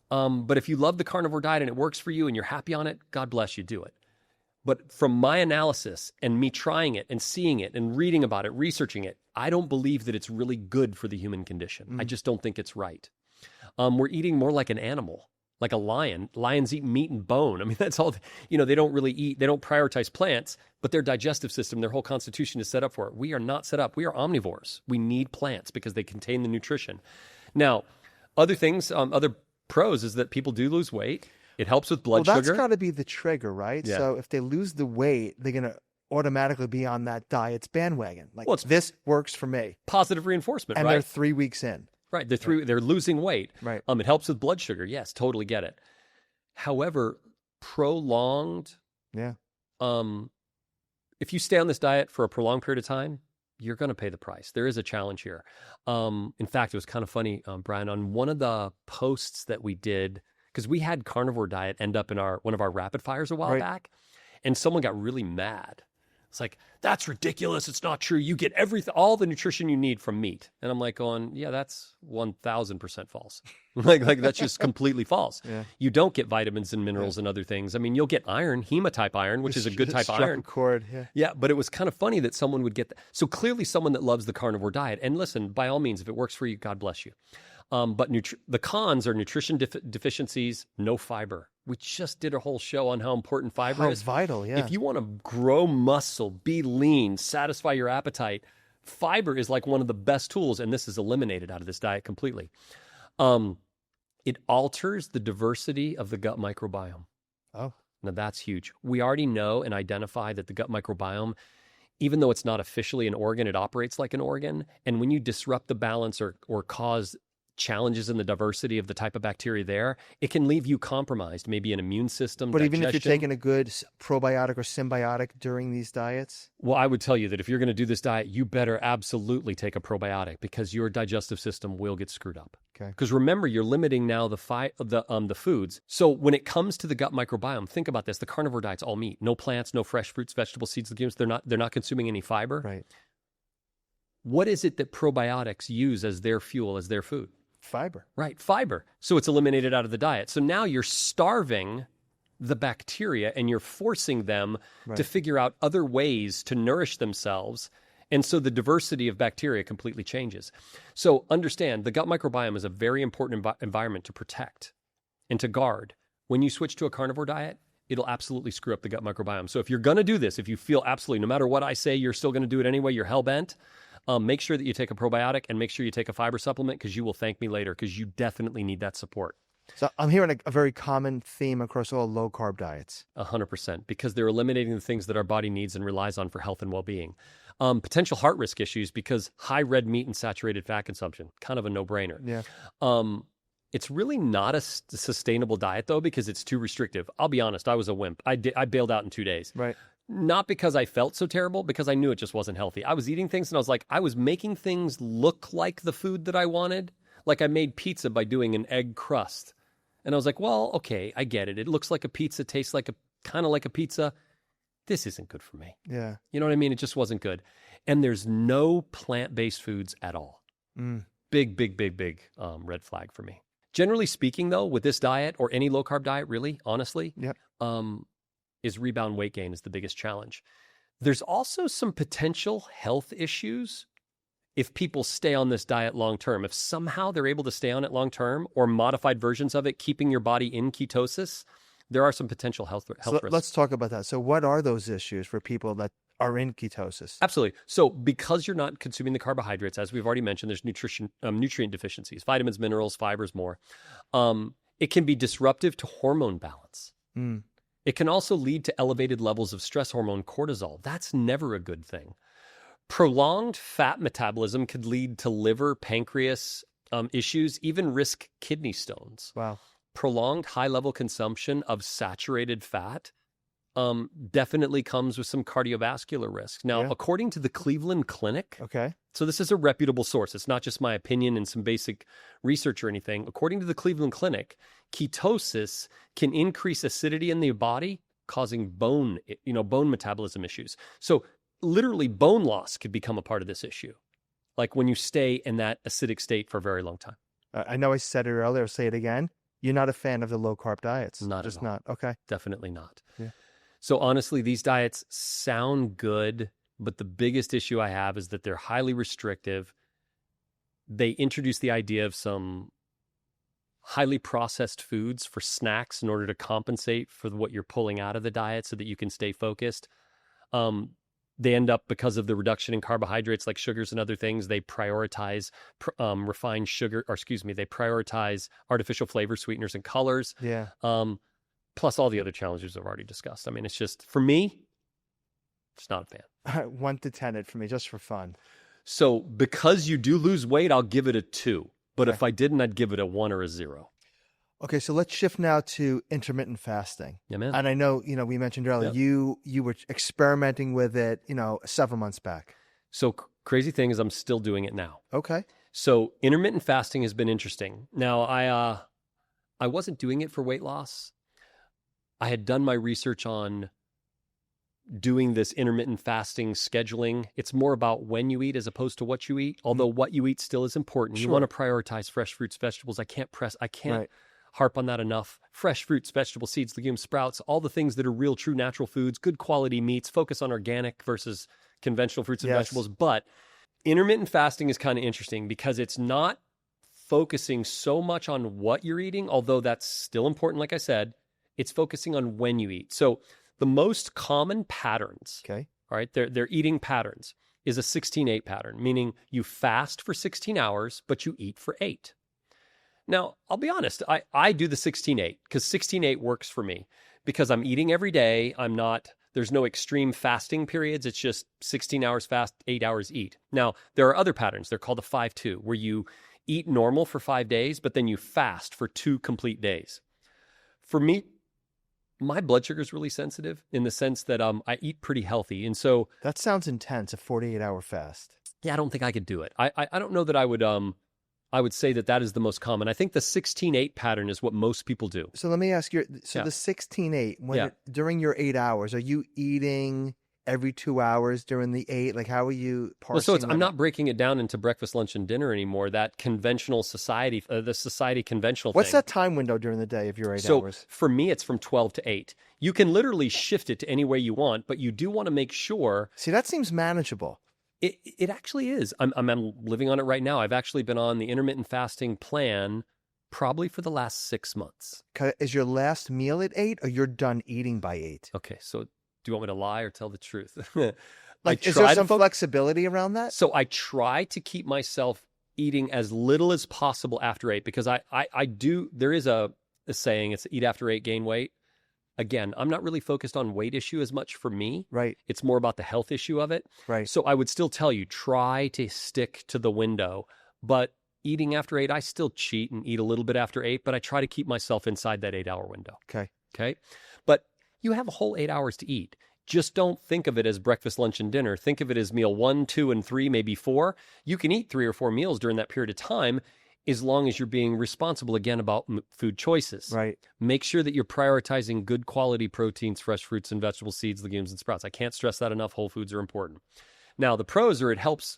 But if you love the carnivore diet and it works for you and you're happy on it, God bless you, do it. But from my analysis and me trying it and seeing it and reading about it, researching it, I don't believe that it's really good for the human condition. I just don't think it's right. We're eating more like an animal. like a lion. Lions eat meat and bone. I mean, that's all, they don't really eat, they don't prioritize plants, but their digestive system, their whole constitution is set up for it. We are not set up. We are omnivores. We need plants because they contain the nutrition. Now, other things, other pros is that people do lose weight. It helps with blood sugar. Well, that's got to be the trigger, right? Yeah. So if they lose the weight, they're going to automatically be on that diet's bandwagon. Like, well, this works for me. Positive reinforcement, and right? They're 3 weeks in. Right. They're losing weight. Right. It helps with blood sugar. Yes, totally get it. However, prolonged. Yeah. If you stay on this diet for a prolonged period of time, you're going to pay the price. There is a challenge here. In fact, it was kind of funny, Brian, on one of the posts that we did, because we had carnivore diet end up in one of our rapid fires a while back, and someone got really mad. It's like, that's ridiculous. It's not true. You get all the nutrition you need from meat. And I'm like yeah, that's 1,000% false. like that's just completely false. Yeah. You don't get vitamins and minerals and other things. I mean, you'll get iron, hematite iron, which is a good type of iron. Cord, yeah, but it was kind of funny that someone would get that. So clearly someone that loves the carnivore diet, and listen, by all means, if it works for you, God bless you. But the cons are nutrition deficiencies, no fiber. We just did a whole show on how important fiber is. How vital, yeah. If you want to grow muscle, be lean, satisfy your appetite, fiber is like one of the best tools, and this is eliminated out of this diet completely. It alters the diversity of the gut microbiome. Oh. Now that's huge. We already know and identify that the gut microbiome, even though it's not officially an organ, it operates like an organ. And when you disrupt the balance or cause challenges in the diversity of the type of bacteria there, it can leave you compromised, maybe an immune system, But digestion. even if you're taking a good probiotic or symbiotic during these diets? Well, I would tell you that if you're going to do this diet, you better absolutely take a probiotic because your digestive system will get screwed up. Okay. Because remember, you're limiting now the foods. So when it comes to the gut microbiome, think about this. The carnivore diet's all meat. No plants, no fresh fruits, vegetables, seeds, legumes. They're not consuming any fiber. Right. What is it that probiotics use as their fuel, as their food? Fiber. Right, fiber. So it's eliminated out of the diet. So now you're starving the bacteria and you're forcing them to figure out other ways to nourish themselves. And so the diversity of bacteria completely changes. So understand, the gut microbiome is a very important environment to protect and to guard. When you switch to a carnivore diet, it'll absolutely screw up the gut microbiome. So if you're going to do this, if you feel absolutely, no matter what I say, you're still going to do it anyway, you're hell-bent, make sure that you take a probiotic and make sure you take a fiber supplement because you will thank me later because you definitely need that support. So I'm hearing a very common theme across all low-carb diets. 100%, because they're eliminating the things that our body needs and relies on for health and well-being. Potential heart risk issues because high red meat and saturated fat consumption, kind of a no-brainer. Yeah. It's really not a sustainable diet, though, because it's too restrictive. I'll be honest, I was a wimp. I bailed out in 2 days. Right. Not because I felt so terrible, because I knew it just wasn't healthy. I was eating things and I was like, I was making things look like the food that I wanted. Like I made pizza by doing an egg crust. And I was like, well, okay, I get it. It looks like a pizza, tastes like kind of like a pizza. This isn't good for me. Yeah. You know what I mean? It just wasn't good. And there's no plant-based foods at all. Big red flag for me. Generally speaking, though, with this diet or any low-carb diet, really, honestly, is rebound weight gain is the biggest challenge. There's also some potential health issues if people stay on this diet long-term. If somehow they're able to stay on it long-term or modified versions of it, keeping your body in ketosis, there are some potential health risks. Let's talk about that. So what are those issues for people that are in ketosis? Absolutely. So because you're not consuming the carbohydrates, as we've already mentioned, there's nutrient deficiencies, vitamins, minerals, fibers, more. It can be disruptive to hormone balance. It can also lead to elevated levels of stress hormone cortisol. That's never a good thing. Prolonged fat metabolism could lead to liver, pancreas issues, even risk kidney stones. Wow. Prolonged high-level consumption of saturated fat definitely comes with some cardiovascular risks. Now, according to the Cleveland Clinic, so this is a reputable source. It's not just my opinion and some basic research or anything. According to the Cleveland Clinic, ketosis can increase acidity in the body, causing bone metabolism issues. So literally bone loss could become a part of this issue, like when you stay in that acidic state for a very long time. I know I said it earlier. I'll say it again. You're not a fan of the low-carb diets. Not Just at all. not. Okay. Definitely not. Yeah. So honestly, these diets sound good, but the biggest issue I have is that they're highly restrictive. They introduce the idea of some highly processed foods for snacks in order to compensate for what you're pulling out of the diet so that you can stay focused. They end up, because of the reduction in carbohydrates like sugars and other things, they prioritize refined sugar, or excuse me, they prioritize artificial flavor, sweeteners, and colors. Yeah. Plus all the other challenges I've already discussed. I mean, it's just, for me, just not a fan. 1 to 10 it for me, just for fun. So because you do lose weight, I'll give it a 2. But Okay. if I didn't, I'd give it a 1 or a 0. Okay, so let's shift now to intermittent fasting. Yeah, man. And I know, we mentioned earlier, you were experimenting with it, several months back. So crazy thing is I'm still doing it now. Okay. So intermittent fasting has been interesting. Now, I wasn't doing it for weight loss. I had done my research on doing this intermittent fasting scheduling. It's more about when you eat as opposed to what you eat, although what you eat still is important. Sure. You want to prioritize fresh fruits, vegetables. I can't Right. harp on that enough. Fresh fruits, vegetables, seeds, legumes, sprouts, all the things that are real, true, natural foods, good quality meats, focus on organic versus conventional fruits and Yes. vegetables. But intermittent fasting is kind of interesting because it's not focusing so much on what you're eating, although that's still important, like I said. It's focusing on when you eat. So the most common patterns, Okay. all right, they're eating patterns, is a 16-8 pattern, meaning you fast for 16 hours, but you eat for 8. Now, I'll be honest, I do the 16-8 because 16-8 works for me because I'm eating every day. There's no extreme fasting periods. It's just 16 hours fast, 8 hours eat. Now, there are other patterns. They're called the 5-2, where you eat normal for 5 days, but then you fast for 2 complete days. For me, my blood sugar is really sensitive in the sense that I eat pretty healthy. And so That sounds intense, a 48-hour fast. yeah, I don't think I could do it. I don't know that I would say that is the most common. I think the 16-8 pattern is what most people do. So let me ask you, Yeah. the 16-8, Yeah. during your 8 hours, are you eating every 2 hours during the 8? Like, how are you parsing Well, so I'm that not out? breaking it down into breakfast, lunch, and dinner anymore. That conventional society, the society conventional What's thing. that time window during the day of your 8 So hours? for me, it's from 12 to 8. You can literally shift it to any way you want, but you do want to make sure. See, that seems manageable. It actually is. I'm living on it right now. I've actually been on the intermittent fasting plan probably for the last 6 months. Is your last meal at 8 or you're done eating by 8? Okay, so do you want me to lie or tell the truth? Like, is there some flexibility around that? So I try to keep myself eating as little as possible after 8 because I do. There is a saying, it's eat after 8, gain weight. Again, I'm not really focused on weight issue as much for me. Right. It's more about the health issue of it. Right. So I would still tell you, try to stick to the window. But eating after 8, I still cheat and eat a little bit after 8, but I try to keep myself inside that 8-hour window. Okay. Okay. But you have a whole 8 hours to eat. Just don't think of it as breakfast, lunch, and dinner. Think of it as meal 1, 2, and 3, maybe 4. You can eat 3 or 4 meals during that period of time as long as you're being responsible, again, about food choices. Right. Make sure that you're prioritizing good quality proteins, fresh fruits and vegetables, seeds, legumes, and sprouts. I can't stress that enough. Whole foods are important. Now, the pros are it helps.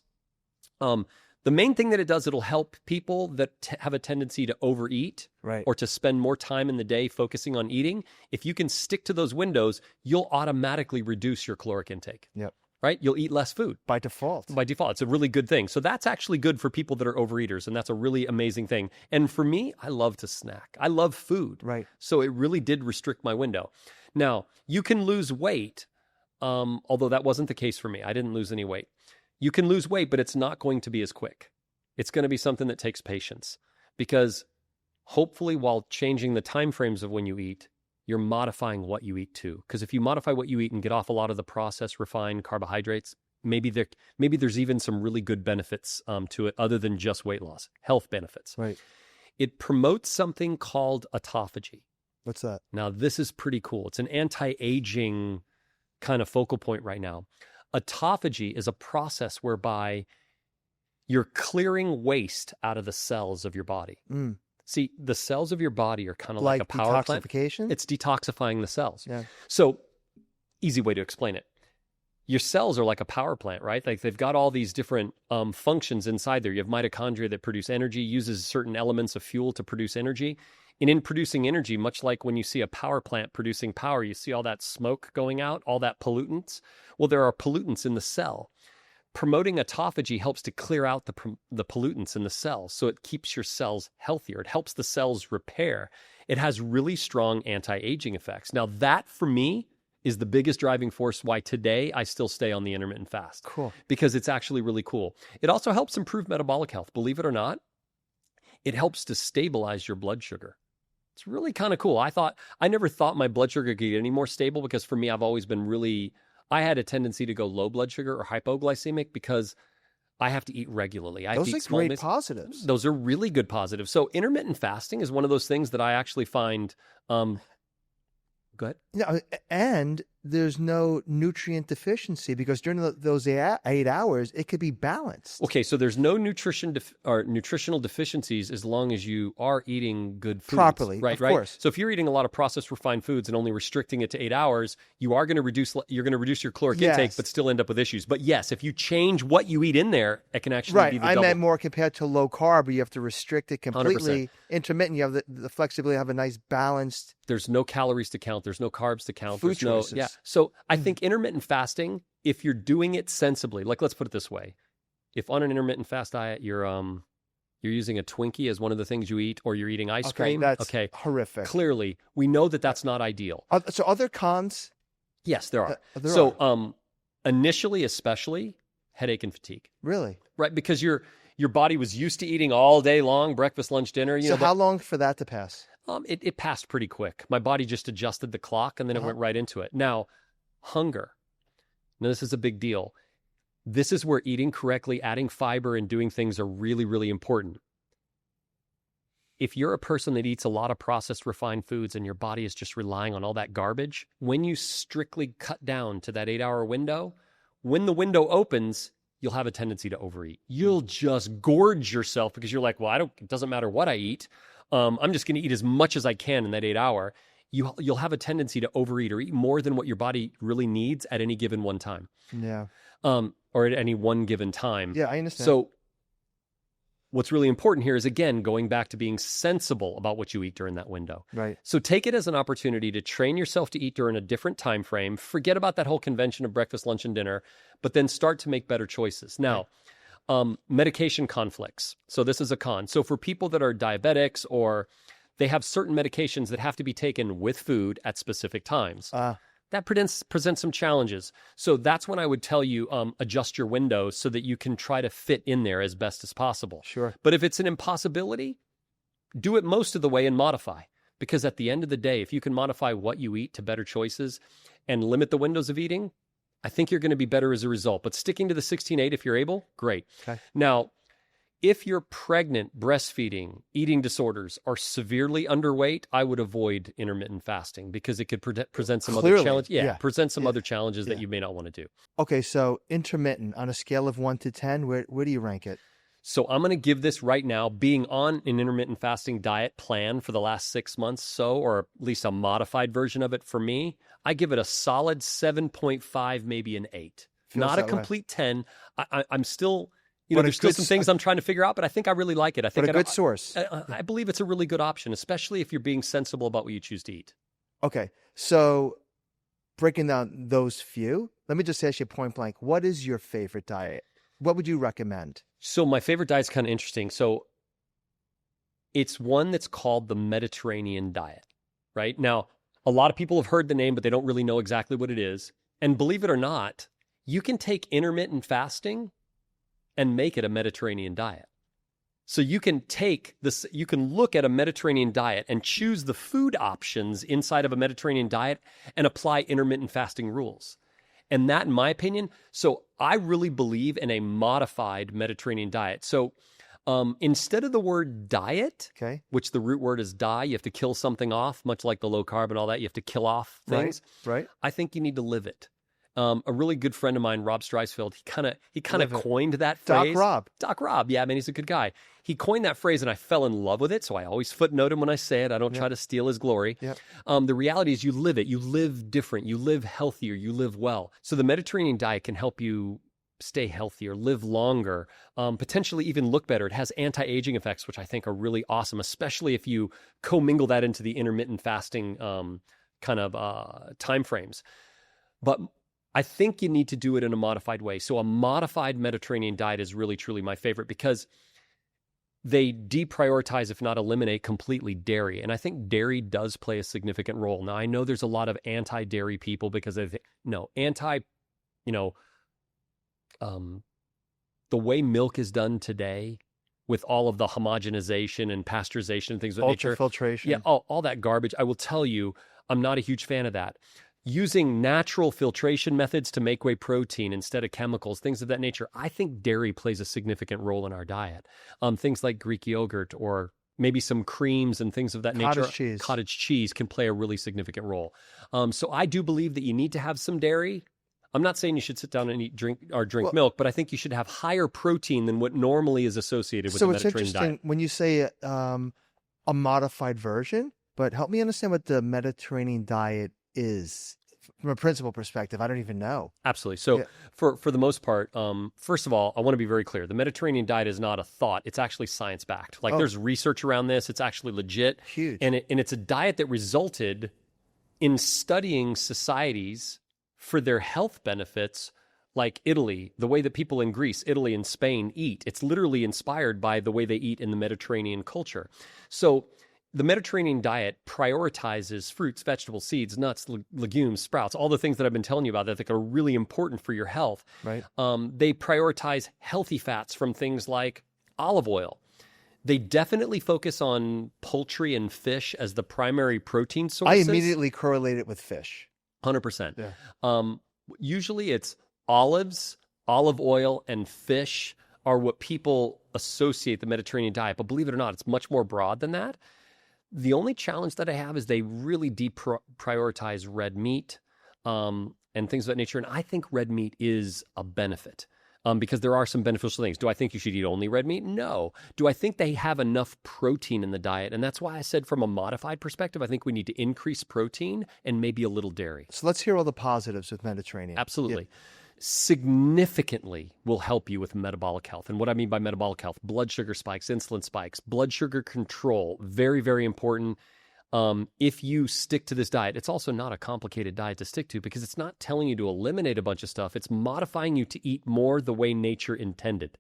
The main thing that it does, it'll help people that have a tendency to overeat Right. or to spend more time in the day focusing on eating. If you can stick to those windows, you'll automatically reduce your caloric intake. Yep. Right? You'll eat less food. By default. By default. It's a really good thing. So that's actually good for people that are overeaters, and that's a really amazing thing. And for me, I love to snack. I love food. Right. So it really did restrict my window. Now, you can lose weight, although that wasn't the case for me. I didn't lose any weight. You can lose weight, but it's not going to be as quick. It's going to be something that takes patience because hopefully while changing the time frames of when you eat, you're modifying what you eat too. Because if you modify what you eat and get off a lot of the processed, refined carbohydrates, maybe there's even some really good benefits to it other than just weight loss, health benefits. Right. It promotes something called autophagy. What's that? Now, this is pretty cool. It's an anti-aging kind of focal point right now. Autophagy is a process whereby you're clearing waste out of the cells of your body. Mm. See, the cells of your body are kind of like a power plant. Detoxification? It's detoxifying the cells. Yeah. So, easy way to explain it. Your cells are like a power plant, right? Like they've got all these different functions inside there. You have mitochondria that produce energy, uses certain elements of fuel to produce energy. And in producing energy, much like when you see a power plant producing power, you see all that smoke going out, all that pollutants. Well, there are pollutants in the cell. promoting autophagy helps to clear out the pollutants in the cells. So it keeps your cells healthier. It helps the cells repair. It has really strong anti-aging effects. Now that for me is the biggest driving force why today I still stay on the intermittent fast. Cool. Because it's actually really cool. It also helps improve metabolic health. Believe it or not, it helps to stabilize your blood sugar. It's really kind of cool. I never thought my blood sugar could get any more stable because for me, I've always been I had a tendency to go low blood sugar or hypoglycemic because I have to eat regularly. Those are great positives. Those are really good positives. So intermittent fasting is one of those things that I actually find, go ahead. Yeah, and there's no nutrient deficiency because during those 8 hours, it could be balanced. Okay, so there's no nutritional deficiencies as long as you are eating good foods. Properly, right? Of course. So if you're eating a lot of processed refined foods and only restricting it to 8 hours, you're going to reduce your caloric intake, but still end up with issues. But yes, if you change what you eat in there, it can actually be the double. I meant more compared to low carb, where you have to restrict it completely. 100%. Intermittent, you have the flexibility, have a nice balanced. There's no calories to count. There's no carbs to count. Food choices. Yeah. So I think intermittent fasting, if you're doing it sensibly, like let's put it this way. If on an intermittent fast diet, you're using a Twinkie as one of the things you eat, or you're eating ice cream. That's horrific. Clearly, we know that that's not ideal. So other cons? Yes, there are. There are. Initially, especially, headache and fatigue. Really? Right, because your body was used to eating all day long, breakfast, lunch, dinner. How long for that to pass? It passed pretty quick. My body just adjusted the clock, and then it went right into it. Now, hunger. Now, this is a big deal. This is where eating correctly, adding fiber, and doing things are really, really important. If you're a person that eats a lot of processed refined foods and your body is just relying on all that garbage, when you strictly cut down to that 8-hour window, when the window opens, you'll have a tendency to overeat. You'll just gorge yourself because you're like, well, it doesn't matter what I eat. I'm just going to eat as much as I can in that 8 hour. You'll have a tendency to overeat or eat more than what your body really needs at any given one time. Yeah. Or at any one given time. Yeah, I understand. So what's really important here is, again, going back to being sensible about what you eat during that window. Right. So take it as an opportunity to train yourself to eat during a different time frame. Forget about that whole convention of breakfast, lunch, and dinner, but then start to make better choices. Now, medication conflicts. So this is a con. So for people that are diabetics or they have certain medications that have to be taken with food at specific times, that presents some challenges. So that's when I would tell you adjust your window so that you can try to fit in there as best as possible. Sure. But if it's an impossibility, do it most of the way and modify. Because at the end of the day, if you can modify what you eat to better choices and limit the windows of eating, I think you're going to be better as a result. But sticking to the 16-8 if you're able, great. Okay. Now, if you're pregnant, breastfeeding, eating disorders, or severely underweight, I would avoid intermittent fasting because it could present some other challenges. Present some other challenges that you may not want to do. Okay, so intermittent on a scale of 1 to 10, where do you rank it? So I'm going to give this right now, being on an intermittent fasting diet plan for the last 6 months or at least a modified version of it for me, I give it a solid 7.5, maybe an 8. Not a complete 10. I'm still... there's still some things I'm trying to figure out, but I think I really like it. I think a good source. I believe it's a really good option, especially if you're being sensible about what you choose to eat. Okay, so breaking down those few, let me just ask you point blank, what is your favorite diet? What would you recommend? So my favorite diet's kind of interesting. So it's one that's called the Mediterranean diet, right? Now, a lot of people have heard the name, but they don't really know exactly what it is. And believe it or not, you can take intermittent fasting and make it a Mediterranean diet. So you can you can look at a Mediterranean diet and choose the food options inside of a Mediterranean diet and apply intermittent fasting rules. And that, in my opinion, so I really believe in a modified Mediterranean diet. So instead of the word diet, which the root word is die, you have to kill something off, much like the low carb and all that, you have to kill off things. Right. I think you need to live it. A really good friend of mine, Rob Streisfeld, he kind of coined that phrase. Doc Rob. Yeah, man, he's a good guy. He coined that phrase and I fell in love with it. So I always footnote him when I say it. I don't try to steal his glory. Yep. The reality is you live it. You live different. You live healthier. You live well. So the Mediterranean diet can help you stay healthier, live longer, potentially even look better. It has anti-aging effects, which I think are really awesome, especially if you commingle that into the intermittent fasting kind of timeframes. But I think you need to do it in a modified way. So a modified Mediterranean diet is really, truly my favorite because they deprioritize, if not eliminate completely, dairy. And I think dairy does play a significant role. Now, I know there's a lot of anti-dairy people because they think, no, the way milk is done today with all of the homogenization and pasteurization and things of that nature. Ultrafiltration. Yeah, all that garbage. I will tell you, I'm not a huge fan of that. Using natural filtration methods to make whey protein instead of chemicals, things of that nature, I think dairy plays a significant role in our diet. Things like Greek yogurt or maybe some creams and things of that nature. Cottage cheese can play a really significant role. So I do believe that you need to have some dairy. I'm not saying you should sit down and drink milk, but I think you should have higher protein than what normally is associated with the Mediterranean diet. So it's interesting when you say a modified version, but help me understand what the Mediterranean diet is from a principle perspective. I don't even know. Absolutely. So for the most part, first of all, I want to be very clear. The Mediterranean diet is not a thought. It's actually science-backed. There's research around this. It's actually legit. Huge. And it's a diet that resulted in studying societies for their health benefits, like Italy, the way that people in Greece, Italy, and Spain eat. It's literally inspired by the way they eat in the Mediterranean culture. So the Mediterranean diet prioritizes fruits, vegetables, seeds, nuts, legumes, sprouts, all the things that I've been telling you about that I think are really important for your health. Right. They prioritize healthy fats from things like olive oil. They definitely focus on poultry and fish as the primary protein sources. I immediately correlate it with fish. 100%. Yeah. Usually it's olives, olive oil, and fish are what people associate the Mediterranean diet. But believe it or not, it's much more broad than that. The only challenge that I have is they really deprioritize red meat and things of that nature. And I think red meat is a benefit because there are some beneficial things. Do I think you should eat only red meat? No. Do I think they have enough protein in the diet? And that's why I said from a modified perspective, I think we need to increase protein and maybe a little dairy. So let's hear all the positives with Mediterranean. Absolutely. Yeah. Significantly will help you with metabolic health. And what I mean by metabolic health, blood sugar spikes, insulin spikes, blood sugar control, very, very important. If you stick to this diet, it's also not a complicated diet to stick to because it's not telling you to eliminate a bunch of stuff. It's modifying you to eat more the way nature intended.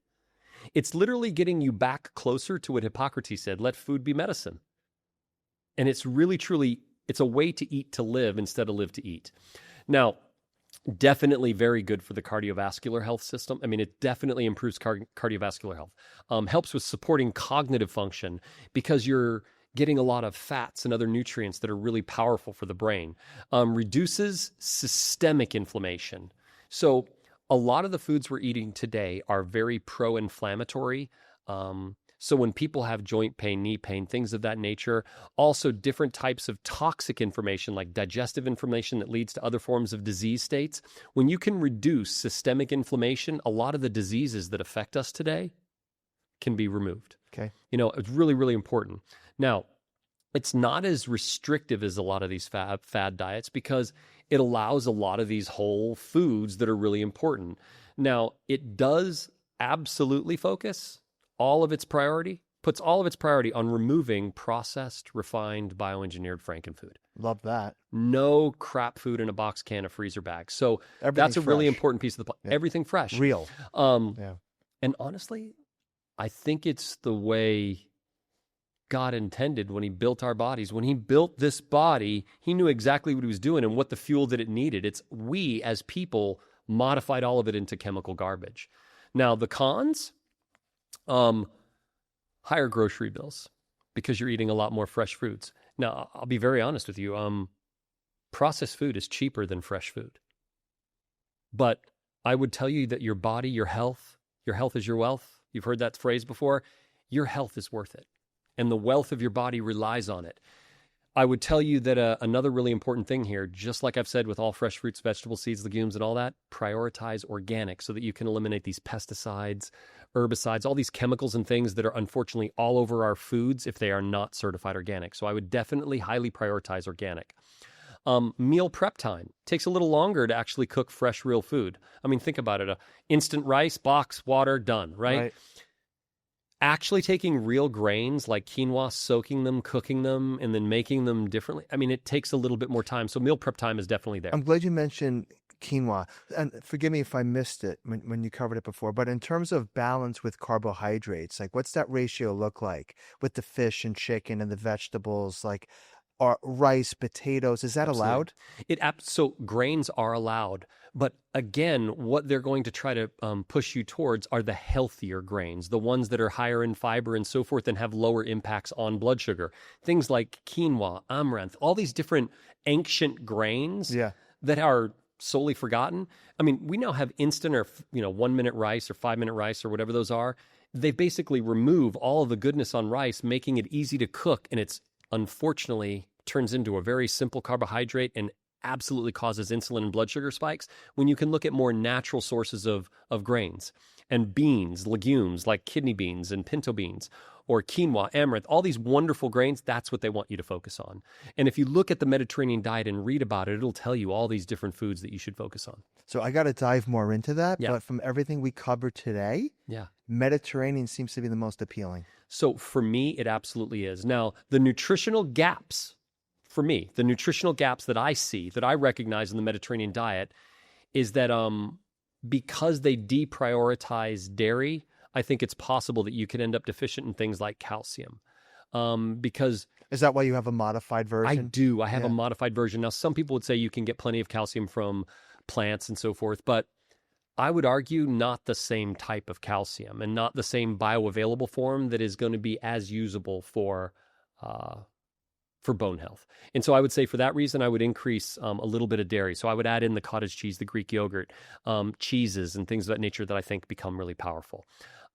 It's literally getting you back closer to what Hippocrates said, let food be medicine. And it's really, truly, it's a way to eat to live instead of live to eat. Now, definitely very good for the cardiovascular health system. I mean, it definitely improves cardiovascular health. Helps with supporting cognitive function because you're getting a lot of fats and other nutrients that are really powerful for the brain. Reduces systemic inflammation. So a lot of the foods we're eating today are very pro-inflammatory. So when people have joint pain, knee pain, things of that nature, also different types of toxic inflammation like digestive inflammation that leads to other forms of disease states, when you can reduce systemic inflammation, a lot of the diseases that affect us today can be removed. Okay. It's really, really important. Now, it's not as restrictive as a lot of these fad diets because it allows a lot of these whole foods that are really important. Now, it does absolutely puts all of its priority on removing processed, refined, bioengineered frankenfood. Love that. No crap food in a box, can, a freezer bag. So that's a really important piece of the yeah. Everything fresh. Real. Yeah. And honestly, I think it's the way God intended when he built our bodies. When he built this body, he knew exactly what he was doing and what the fuel that it needed. It's we as people modified all of it into chemical garbage. Now, the cons, higher grocery bills because you're eating a lot more fresh foods. Now, I'll be very honest with you. Processed food is cheaper than fresh food. But I would tell you that your body, your health is your wealth. You've heard that phrase before. Your health is worth it. And the wealth of your body relies on it. I would tell you that another really important thing here, just like I've said with all fresh fruits, vegetables, seeds, legumes, and all that, prioritize organic so that you can eliminate these pesticides, herbicides, all these chemicals and things that are unfortunately all over our foods if they are not certified organic. So I would definitely highly prioritize organic. Meal prep time takes a little longer to actually cook fresh, real food. I mean, think about it. Instant rice, box, water, done, right? Actually taking real grains like quinoa, soaking them, cooking them, and then making them differently. I mean, it takes a little bit more time. So meal prep time is definitely there. I'm glad you mentioned quinoa. And forgive me if I missed it when you covered it before, but in terms of balance with carbohydrates, like what's that ratio look like with the fish and chicken and the vegetables, like rice, potatoes? Is that allowed? So grains are allowed, but again, what they're going to try to push you towards are the healthier grains, the ones that are higher in fiber and so forth and have lower impacts on blood sugar. Things like quinoa, amaranth, all these different ancient grains that are solely forgotten. I mean, we now have instant or 1 minute rice or 5 minute rice or whatever those are. They basically remove all of the goodness on rice, making it easy to cook, and it's unfortunately turns into a very simple carbohydrate and absolutely causes insulin and blood sugar spikes, when you can look at more natural sources of grains and beans, legumes like kidney beans and pinto beans, or quinoa, amaranth, all these wonderful grains. That's what they want you to focus on. And if you look at the Mediterranean diet and read about it, it'll tell you all these different foods that you should focus on. So I got to dive more into that. But from everything we covered today, Mediterranean seems to be the most appealing. So for me, it absolutely is. Now, the nutritional gaps, for me, the nutritional gaps that I see, that I recognize in the Mediterranean diet, is that because they deprioritize dairy, I think it's possible that you could end up deficient in things like calcium. Because is that why you have a modified version? I do. I have a modified version. Now, some people would say you can get plenty of calcium from plants and so forth, but I would argue not the same type of calcium and not the same bioavailable form that is going to be as usable for bone health. And so I would say for that reason, I would increase a little bit of dairy. So I would add in the cottage cheese, the Greek yogurt, cheeses and things of that nature that I think become really powerful.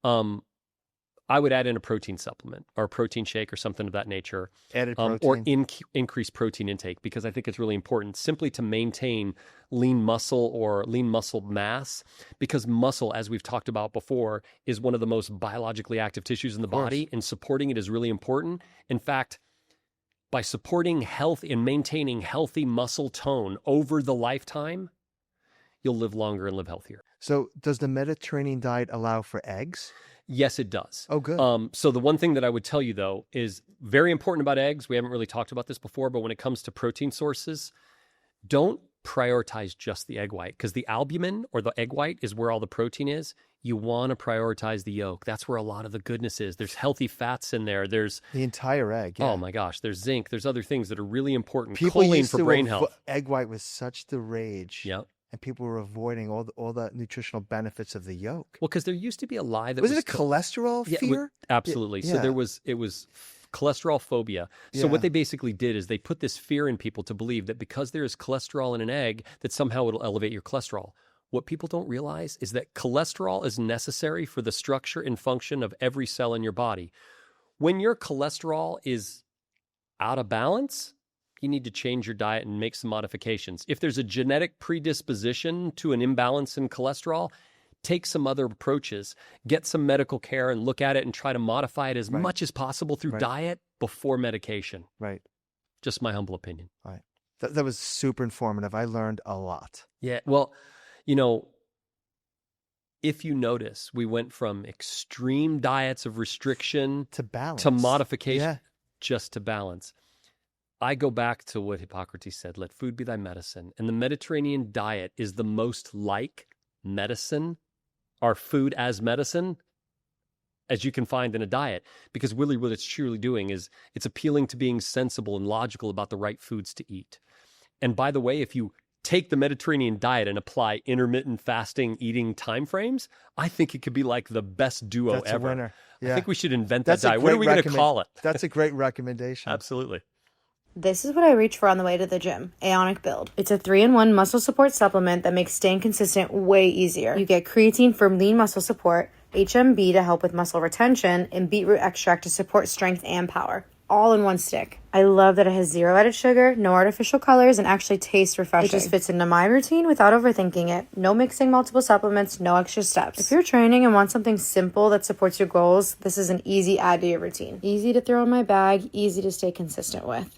I would add in a protein supplement or a protein shake or something of that nature. Added protein. Or increase protein intake, because I think it's really important simply to maintain lean muscle or lean muscle mass, because muscle, as we've talked about before, is one of the most biologically active tissues in the body, and supporting it is really important. In fact, by supporting health and maintaining healthy muscle tone over the lifetime, you'll live longer and live healthier. So does the Mediterranean diet allow for eggs? Yes, it does. Oh, good. So the one thing that I would tell you, though, is very important about eggs. We haven't really talked about this before, but when it comes to protein sources, don't prioritize just the egg white, because the albumin or the egg white is where all the protein is. You want to prioritize the yolk. That's where a lot of the goodness is. There's healthy fats in there. There's the entire egg. Yeah. Oh my gosh. There's zinc. There's other things that are really important. People choline used for to brain health. Egg white was such the rage. Yep. And people were avoiding all the nutritional benefits of the yolk. Well, because there used to be a lie that was it a cholesterol fear? Absolutely. Yeah. So it was cholesterol phobia. So what they basically did is they put this fear in people to believe that because there is cholesterol in an egg, that somehow it'll elevate your cholesterol. What people don't realize is that cholesterol is necessary for the structure and function of every cell in your body. When your cholesterol is out of balance, you need to change your diet and make some modifications. If there's a genetic predisposition to an imbalance in cholesterol, take some other approaches, get some medical care and look at it and try to modify it as much as possible through diet before medication. Right. Just my humble opinion. Right. That was super informative. I learned a lot. Yeah. Well, if you notice, we went from extreme diets of restriction to balance, to modification, just to balance. I go back to what Hippocrates said, let food be thy medicine. And the Mediterranean diet is the most like medicine, or food as medicine, as you can find in a diet. Because really what it's truly doing is it's appealing to being sensible and logical about the right foods to eat. And by the way, if you take the Mediterranean diet and apply intermittent fasting eating timeframes, I think it could be like the best duo ever. That's a winner. Yeah. I think we should invent that diet. What are we going to call it? That's a great recommendation. Absolutely. This is what I reach for on the way to the gym, Aonic Build. It's a 3-in-1 muscle support supplement that makes staying consistent way easier. You get creatine for lean muscle support, HMB to help with muscle retention, and beetroot extract to support strength and power. All in one stick. I love that it has 0 added sugar, no artificial colors, and actually tastes refreshing. It just fits into my routine without overthinking it. No mixing multiple supplements, no extra steps. If you're training and want something simple that supports your goals, this is an easy add to your routine. Easy to throw in my bag, easy to stay consistent with.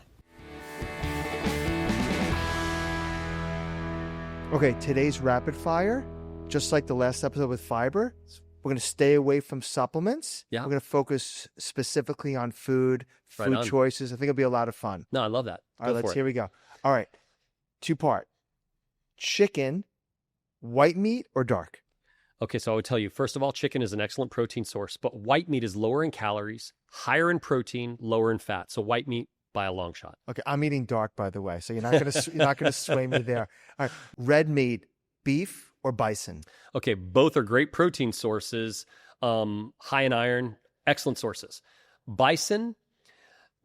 Okay, today's rapid fire, just like the last episode with fiber, we're going to stay away from supplements. Yeah. We're going to focus specifically on food choices. I think it'll be a lot of fun. No, I love that. All right, here we go. All right, 2-part. Chicken White meat or dark? Okay, so I would tell you, first of all, chicken is an excellent protein source, but white meat is lower in calories, higher in protein, lower in fat. So white meat by a long shot. Okay, I'm eating dark, by the way, so you're not gonna sway me there. All right, red meat, beef or bison? Okay, both are great protein sources, high in iron, excellent sources. Bison,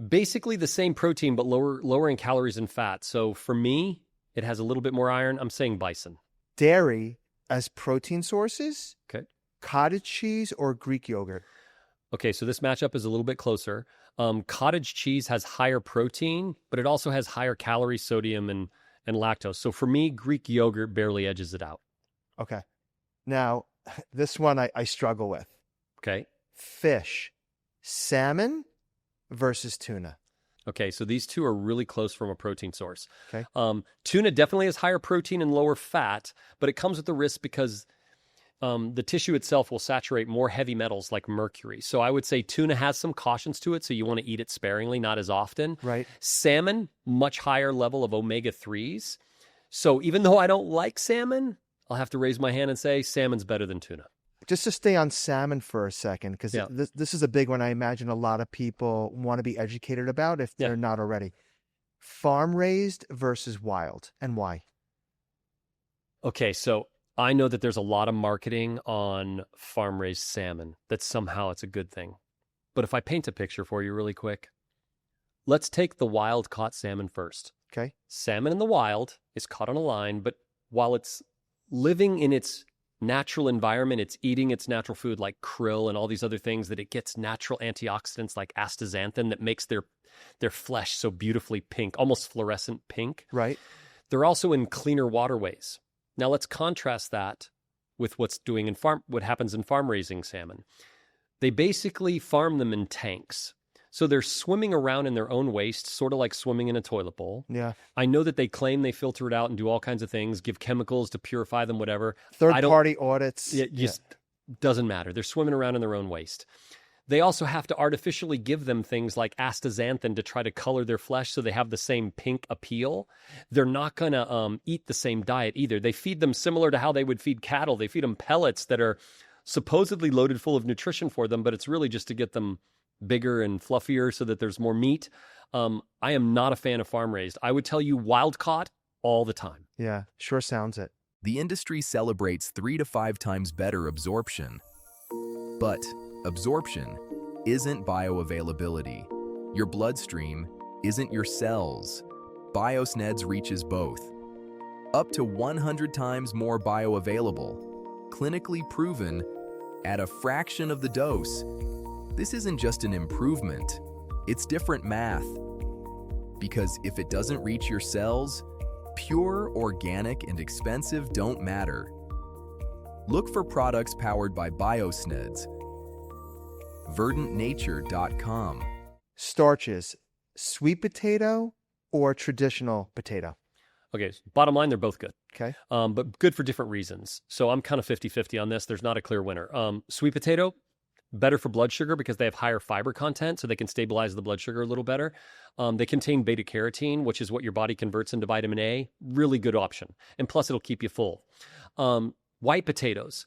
basically the same protein, but lower in calories and fat. So for me, it has a little bit more iron. I'm saying bison. Dairy as protein sources? Okay. Cottage cheese or Greek yogurt? Okay, so this matchup is a little bit closer. Cottage cheese has higher protein, but it also has higher calories, sodium, and lactose. So for me, Greek yogurt barely edges it out. Okay. Now, this one I struggle with. Okay. Fish, salmon versus tuna. Okay, so these two are really close from a protein source. Okay. Tuna definitely has higher protein and lower fat, but it comes with the risk because the tissue itself will saturate more heavy metals like mercury. So I would say tuna has some cautions to it, so you want to eat it sparingly, not as often. Right. Salmon, much higher level of omega-3s. So even though I don't like salmon, I'll have to raise my hand and say salmon's better than tuna. Just to stay on salmon for a second, because this is a big one I imagine a lot of people want to be educated about if they're not already. Farm-raised versus wild, and why? Okay, so I know that there's a lot of marketing on farm-raised salmon, that somehow it's a good thing. But if I paint a picture for you really quick, let's take the wild-caught salmon first. Okay. Salmon in the wild is caught on a line, but while it's living in its natural environment, it's eating its natural food like krill and all these other things, that it gets natural antioxidants like astaxanthin that makes their flesh so beautifully pink, almost fluorescent pink. Right. They're also in cleaner waterways. Now let's contrast that with what happens in farm raising salmon. They basically farm them in tanks. So they're swimming around in their own waste, sort of like swimming in a toilet bowl. Yeah. I know that they claim they filter it out and do all kinds of things, give chemicals to purify them, whatever. Third-party audits. It just doesn't matter. They're swimming around in their own waste. They also have to artificially give them things like astaxanthin to try to color their flesh so they have the same pink appeal. They're not going to eat the same diet either. They feed them similar to how they would feed cattle. They feed them pellets that are supposedly loaded full of nutrition for them, but it's really just to get them bigger and fluffier so that there's more meat. I am not a fan of farm raised. I would tell you wild caught all the time. Yeah, sure sounds it. The industry celebrates 3 to 5 times better absorption. But absorption isn't bioavailability. Your bloodstream isn't your cells. Biosneds reaches both. Up to 100 times more bioavailable. Clinically proven at a fraction of the dose. This isn't just an improvement, it's different math. Because if it doesn't reach your cells, pure, organic, and expensive don't matter. Look for products powered by Biosneds. VerdantNature.com. Starches, sweet potato or traditional potato? Okay, so bottom line, they're both good. Okay. But good for different reasons. So I'm kind of 50-50 on this. There's not a clear winner. Sweet potato, better for blood sugar because they have higher fiber content, so they can stabilize the blood sugar a little better. They contain beta-carotene, which is what your body converts into vitamin A. Really good option. And plus, it'll keep you full. White potatoes,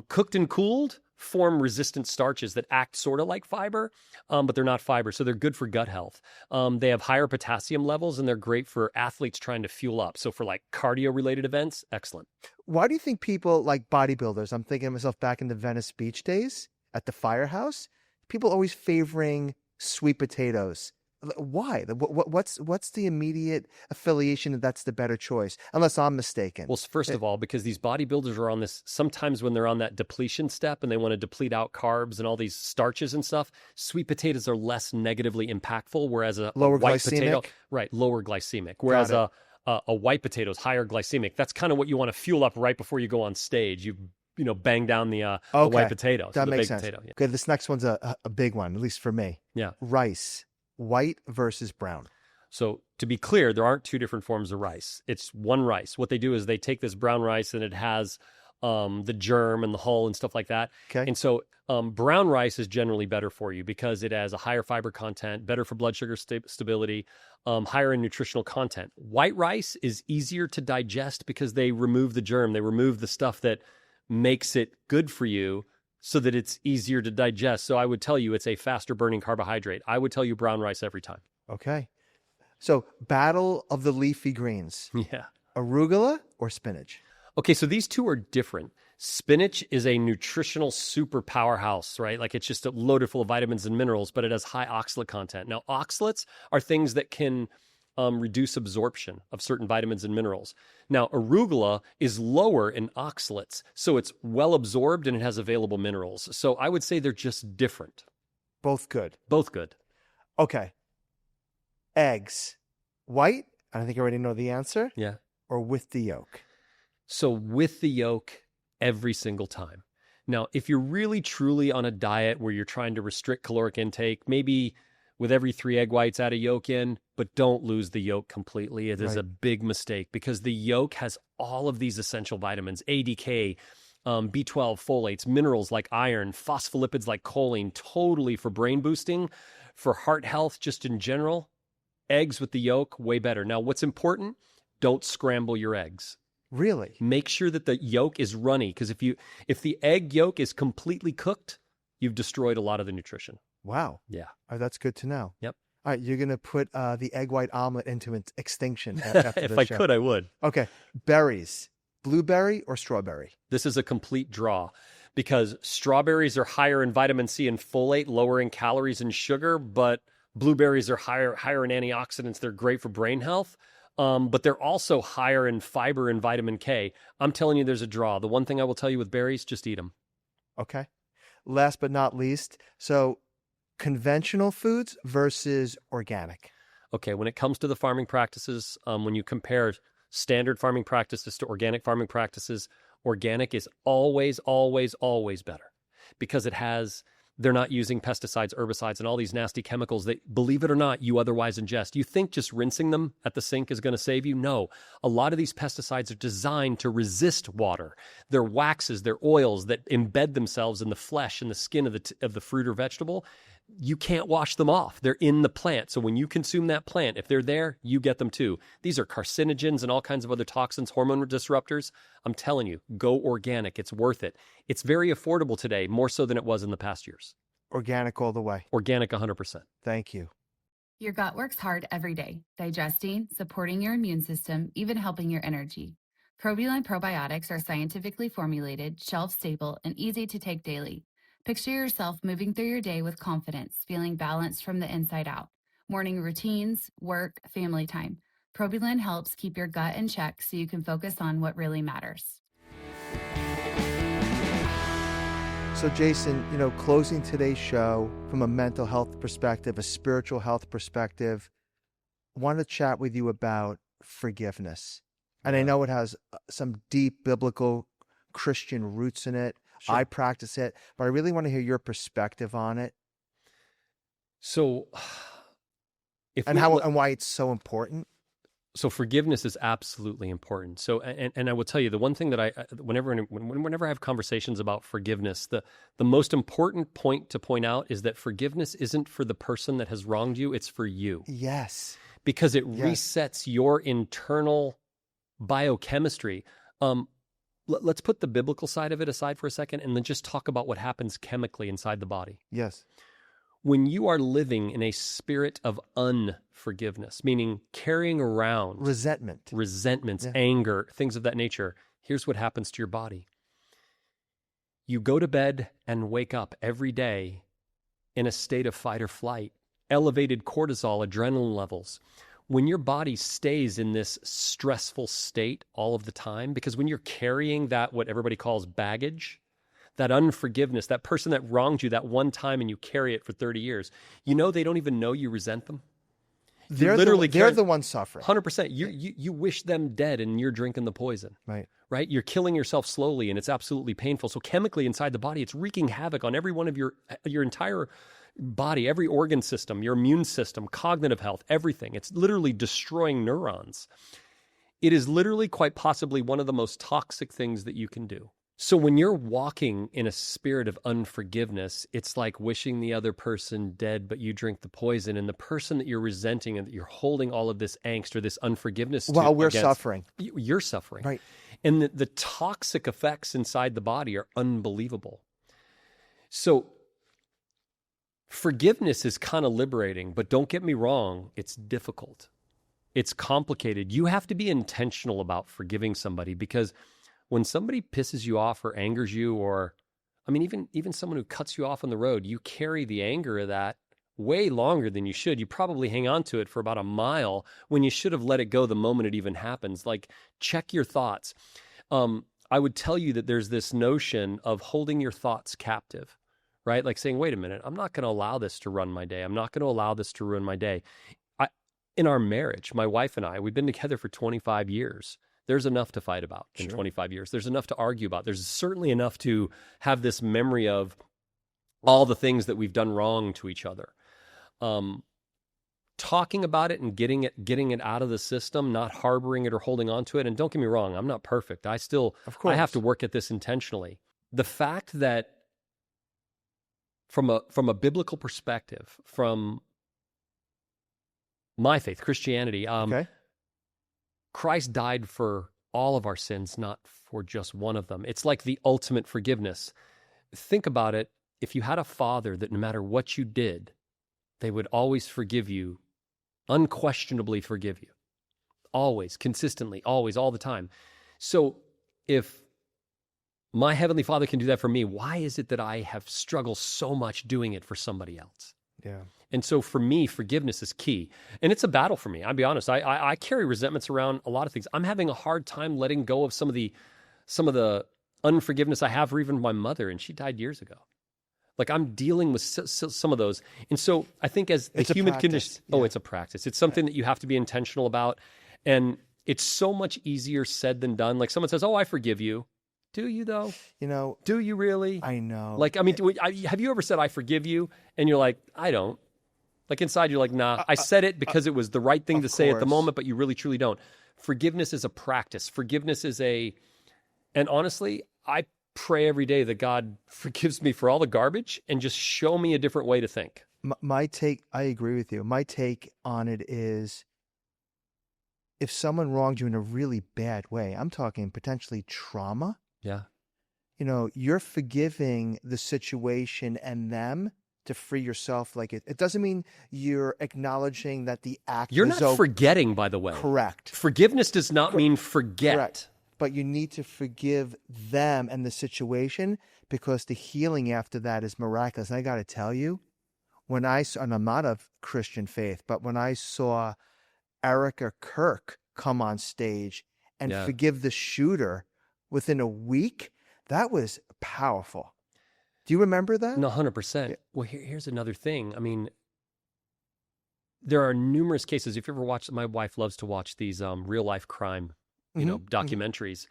cooked and cooled, form resistant starches that act sort of like fiber, but they're not fiber, so they're good for gut health. They have higher potassium levels, and they're great for athletes trying to fuel up. So for like cardio-related events, excellent. Why do you think people like bodybuilders, I'm thinking of myself back in the Venice Beach days, at the firehouse, people always favoring sweet potatoes. Why? What's the immediate affiliation that that's the better choice? Unless I'm mistaken. Well, first of all, because these bodybuilders are on this, sometimes when they're on that depletion step and they want to deplete out carbs and all these starches and stuff, sweet potatoes are less negatively impactful, whereas a lower white glycemic? potato, right, lower glycemic. Whereas a white potato is higher glycemic. That's kind of what you want to fuel up right before you go on stage. You know, bang down the white potato. That the makes big sense. Potato, yeah. Okay, this next one's a big one, at least for me. Yeah. Rice, white versus brown. So to be clear, there aren't two different forms of rice. It's one rice. What they do is they take this brown rice and it has the germ and the hull and stuff like that. Okay. And so brown rice is generally better for you because it has a higher fiber content, better for blood sugar stability, higher in nutritional content. White rice is easier to digest because they remove the germ. They remove the stuff that makes it good for you so that it's easier to digest. So I would tell you it's a faster burning carbohydrate. I would tell you brown rice every time. Okay. So battle of the leafy greens. Yeah. Arugula or spinach? Okay, so these two are different. Spinach is a nutritional super powerhouse, right? Like it's just loaded full of vitamins and minerals, but it has high oxalate content. Now, oxalates are things that can reduce absorption of certain vitamins and minerals. Now, arugula is lower in oxalates, so it's well absorbed and it has available minerals. So I would say they're just different. Both good. Both good. Okay. Eggs. White, I think I already know the answer, Yeah. or with the yolk? So with the yolk every single time. Now, if you're really truly on a diet where you're trying to restrict caloric intake, maybe with every 3 egg whites, add a yolk in, but don't lose the yolk completely. It is a big mistake because the yolk has all of these essential vitamins, ADK, B12, folates, minerals like iron, phospholipids like choline, totally for brain boosting, for heart health, just in general. Eggs with the yolk, way better. Now, what's important? Don't scramble your eggs. Really? Make sure that the yolk is runny, because if the egg yolk is completely cooked, you've destroyed a lot of the nutrition. Wow. Yeah. All right, that's good to know. Yep. All right, you're going to put the egg white omelet into extinction after If this I show. could, I would. Okay. Berries. Blueberry or strawberry? This is a complete draw because strawberries are higher in vitamin C and folate, lower in calories and sugar, but blueberries are higher in antioxidants. They're great for brain health. But they're also higher in fiber and vitamin K. I'm telling you, there's a draw. The one thing I will tell you with berries, just eat them. Okay. Last but not least, so conventional foods versus organic. Okay, when it comes to the farming practices, when you compare standard farming practices to organic farming practices, organic is always, always, always better because they're not using pesticides, herbicides, and all these nasty chemicals that, believe it or not, you otherwise ingest. You think just rinsing them at the sink is going to save you? No. A lot of these pesticides are designed to resist water. They're waxes, they're oils that embed themselves in the flesh and the skin of the fruit or vegetable. You can't wash them off. They're in the plant. So when you consume that plant, if they're there, you get them too. These are carcinogens and all kinds of other toxins, hormone disruptors. I'm telling you, go organic. It's worth it. It's very affordable today, more so than it was in the past years. Organic all the way. Organic 100%. Thank you. Your gut works hard every day, digesting, supporting your immune system, even helping your energy. Probuline probiotics are scientifically formulated, shelf-stable, and easy to take daily. Picture yourself moving through your day with confidence, feeling balanced from the inside out. Morning routines, work, family time. Probuline helps keep your gut in check so you can focus on what really matters. So Jason, closing today's show from a mental health perspective, a spiritual health perspective, I want to chat with you about forgiveness. And I know it has some deep biblical Christian roots in it. Sure. I practice it, but I really want to hear your perspective on it. So, and why it's so important. So forgiveness is absolutely important. So, and I will tell you, the one thing that whenever I have conversations about forgiveness, the most important point to point out is that forgiveness isn't for the person that has wronged you, it's for you. Yes. Because it resets your internal biochemistry. Let's put the biblical side of it aside for a second and then just talk about what happens chemically inside the body. Yes. When you are living in a spirit of unforgiveness, meaning carrying around resentments, anger, things of that nature, here's what happens to your body. You go to bed and wake up every day in a state of fight or flight, elevated cortisol, adrenaline levels. When your body stays in this stressful state all of the time, because when you're carrying that, what everybody calls baggage, that unforgiveness, that person that wronged you that one time and you carry it for 30 years, they don't even know you resent them. They're the ones suffering. 100%. You wish them dead and you're drinking the poison. Right? You're killing yourself slowly and it's absolutely painful. So chemically inside the body, it's wreaking havoc on every one of your entire body, every organ system, your immune system, cognitive health, everything. It's literally destroying neurons. It is literally quite possibly one of the most toxic things that you can do. So when you're walking in a spirit of unforgiveness, it's like wishing the other person dead, but you drink the poison. And the person that you're resenting and that you're holding all of this angst or this unforgiveness While we're against, suffering. You're suffering. Right. And the toxic effects inside the body are unbelievable. So forgiveness is kind of liberating, but don't get me wrong, it's difficult. It's complicated. You have to be intentional about forgiving somebody, because when somebody pisses you off or angers you, or, I mean, even someone who cuts you off on the road, you carry the anger of that way longer than you should. You probably hang on to it for about a mile when you should have let it go the moment it even happens. Like, check your thoughts. I would tell you that there's this notion of holding your thoughts captive, right? Like saying, wait a minute, I'm not going to allow this to run my day. I'm not going to allow this to ruin my day. In our marriage, my wife and I, we've been together for 25 years. There's enough to fight about in 25 years. There's enough to argue about. There's certainly enough to have this memory of all the things that we've done wrong to each other. Talking about it and getting it out of the system, not harboring it or holding on to it. And don't get me wrong, I'm not perfect. I have to work at this intentionally. The fact that from a biblical perspective, from my faith, Christianity, Christ died for all of our sins, not for just one of them. It's like the ultimate forgiveness. Think about it. If you had a father that no matter what you did, they would always forgive you, unquestionably forgive you. Always, consistently, always, all the time. So if my Heavenly Father can do that for me, why is it that I have struggled so much doing it for somebody else? Yeah. And so for me, forgiveness is key. And it's a battle for me. I'll be honest. I carry resentments around a lot of things. I'm having a hard time letting go of some of the unforgiveness I have for even my mother, and she died years ago. Like, I'm dealing with some of those. And so I think as the human condition, it's a practice. It's something that you have to be intentional about. And it's so much easier said than done. Like, someone says, "Oh, I forgive you." Do you, though? Do you really? I know. Like, I mean, have you ever said, "I forgive you," and you're like, "I don't"? Like, inside you're like, "Nah, I said it because it was the right thing to say at the moment," but you really, truly don't. Forgiveness is a practice. Forgiveness is and honestly, I pray every day that God forgives me for all the garbage and just show me a different way to think. My take, I agree with you. My take on it is, if someone wronged you in a really bad way, I'm talking potentially trauma. Yeah. You're forgiving the situation and them to free yourself. Like, it doesn't mean you're acknowledging that the act You're not forgetting, by the way. Correct. Forgiveness does not mean forget. Correct. But you need to forgive them and the situation, because the healing after that is miraculous. And I got to tell you, and I'm not of Christian faith, but when I saw Erica Kirk come on stage and forgive the shooter within a week, that was powerful. Do you remember that? No, 100%. Well, here's another thing. I mean, there are numerous cases. If you ever watch, my wife loves to watch these real life crime, documentaries,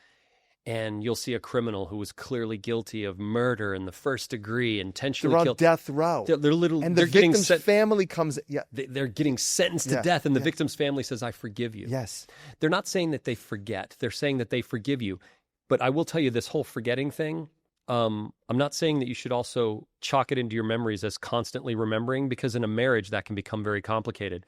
and you'll see a criminal who was clearly guilty of murder in the first degree, intentionally killed. They're on death row. And the victim's family comes. Yeah, they're getting sentenced to death, and the victim's family says, "I forgive you." Yes. They're not saying that they forget. They're saying that they forgive you. But I will tell you, this whole forgetting thing, I'm not saying that you should also chalk it into your memories as constantly remembering, because in a marriage that can become very complicated.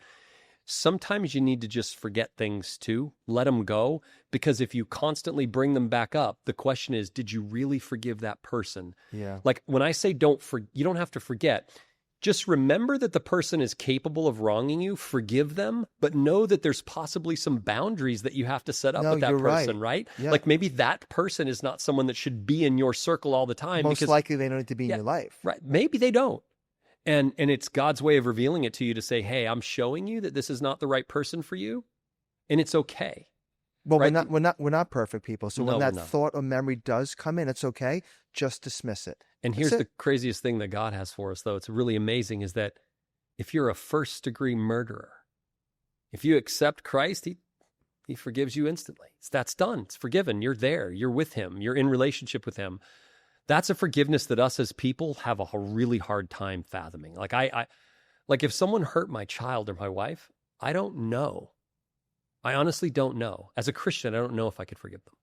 Sometimes you need to just forget things too, let them go, because if you constantly bring them back up, the question is, did you really forgive that person? Yeah. Like, when I say you don't have to forget. Just remember that the person is capable of wronging you, forgive them, but know that there's possibly some boundaries that you have to set up with that person, right? Yeah. Like, maybe that person is not someone that should be in your circle all the time. Most likely they don't need to be in your life. Right. Maybe they don't. And it's God's way of revealing it to you to say, "Hey, I'm showing you that this is not the right person for you, and it's okay." Well, right? we're not perfect people. So when that we're not. thought or memory does come in, it's okay. Just dismiss it. And here's the craziest thing that God has for us, though. It's really amazing, is that if you're a first-degree murderer, if you accept Christ, he forgives you instantly. That's done. It's forgiven. You're there. You're with him. You're in relationship with him. That's a forgiveness that us as people have a really hard time fathoming. Like, like if someone hurt my child or my wife, I don't know. I honestly don't know. As a Christian, I don't know if I could forgive them.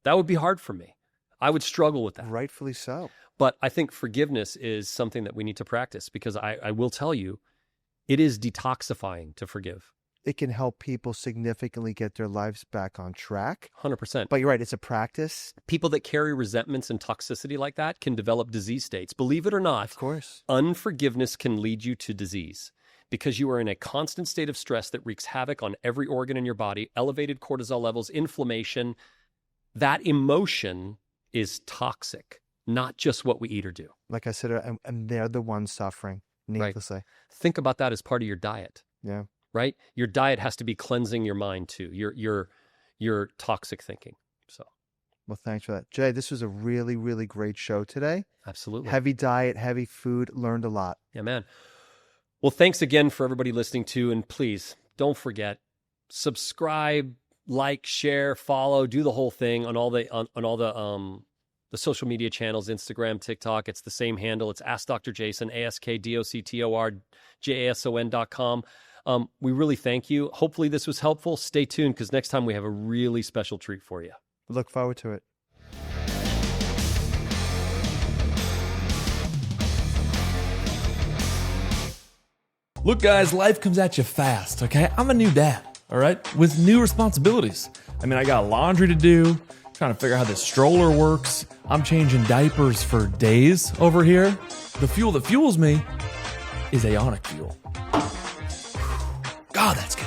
That would be hard for me. I would struggle with that. Rightfully so. But I think forgiveness is something that we need to practice, because I will tell you, it is detoxifying to forgive. It can help people significantly get their lives back on track. 100%. But you're right, it's a practice. People that carry resentments and toxicity like that can develop disease states. Believe it or not, Of course. unforgiveness can lead you to disease, because you are in a constant state of stress that wreaks havoc on every organ in your body, elevated cortisol levels, inflammation. That emotion is toxic, not just what we eat or do. Like I said, and they're the ones suffering, needlessly. Right. Think about that as part of your diet. Yeah. Right? Your diet has to be cleansing your mind too, your toxic thinking. So, Well, thanks for that. Jay, this was a really, really great show today. absolutely. Heavy diet, heavy food, learned a lot. Yeah, man. Well, thanks again for everybody listening too. And please don't forget, subscribe, like, share, follow, do the whole thing on all the social media channels, Instagram, TikTok. It's the same handle. It's Ask Dr. Jason, AskDoctorJason.com. We really thank you. Hopefully this was helpful. Stay tuned, because next time we have a really special treat for you. Look forward to it. Look, guys, life comes at you fast, okay? I'm a new dad, all right? With new responsibilities. I mean, I got laundry to do, trying to figure out how this stroller works. I'm changing diapers for days over here. The fuel that fuels me is Aonic fuel. God, that's good.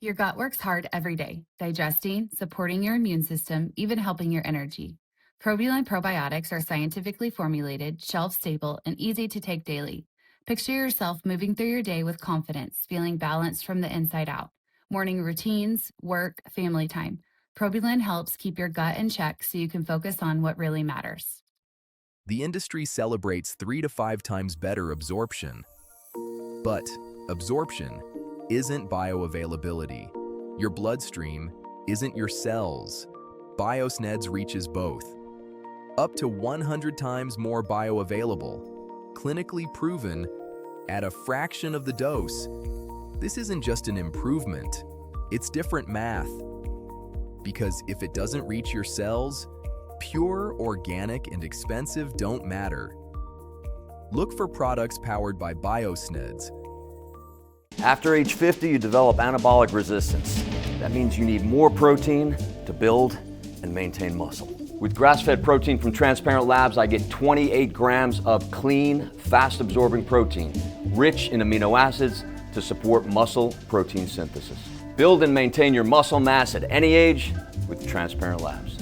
Your gut works hard every day, digesting, supporting your immune system, even helping your energy. Probuline probiotics are scientifically formulated, shelf-stable, and easy to take daily. Picture yourself moving through your day with confidence, feeling balanced from the inside out. Morning routines, work, family time. Probuline helps keep your gut in check so you can focus on what really matters. The industry celebrates 3 to 5 times better absorption. But absorption isn't bioavailability. Your bloodstream isn't your cells. Biosneds reaches both. Up to 100 times more bioavailable. Clinically proven at a fraction of the dose. This isn't just an improvement, it's different math. Because if it doesn't reach your cells, pure, organic, and expensive don't matter. Look for products powered by Biosneds. After age 50, you develop anabolic resistance. That means you need more protein to build and maintain muscle. With grass-fed protein from Transparent Labs, I get 28 grams of clean, fast-absorbing protein, rich in amino acids to support muscle protein synthesis. Build and maintain your muscle mass at any age with Transparent Labs.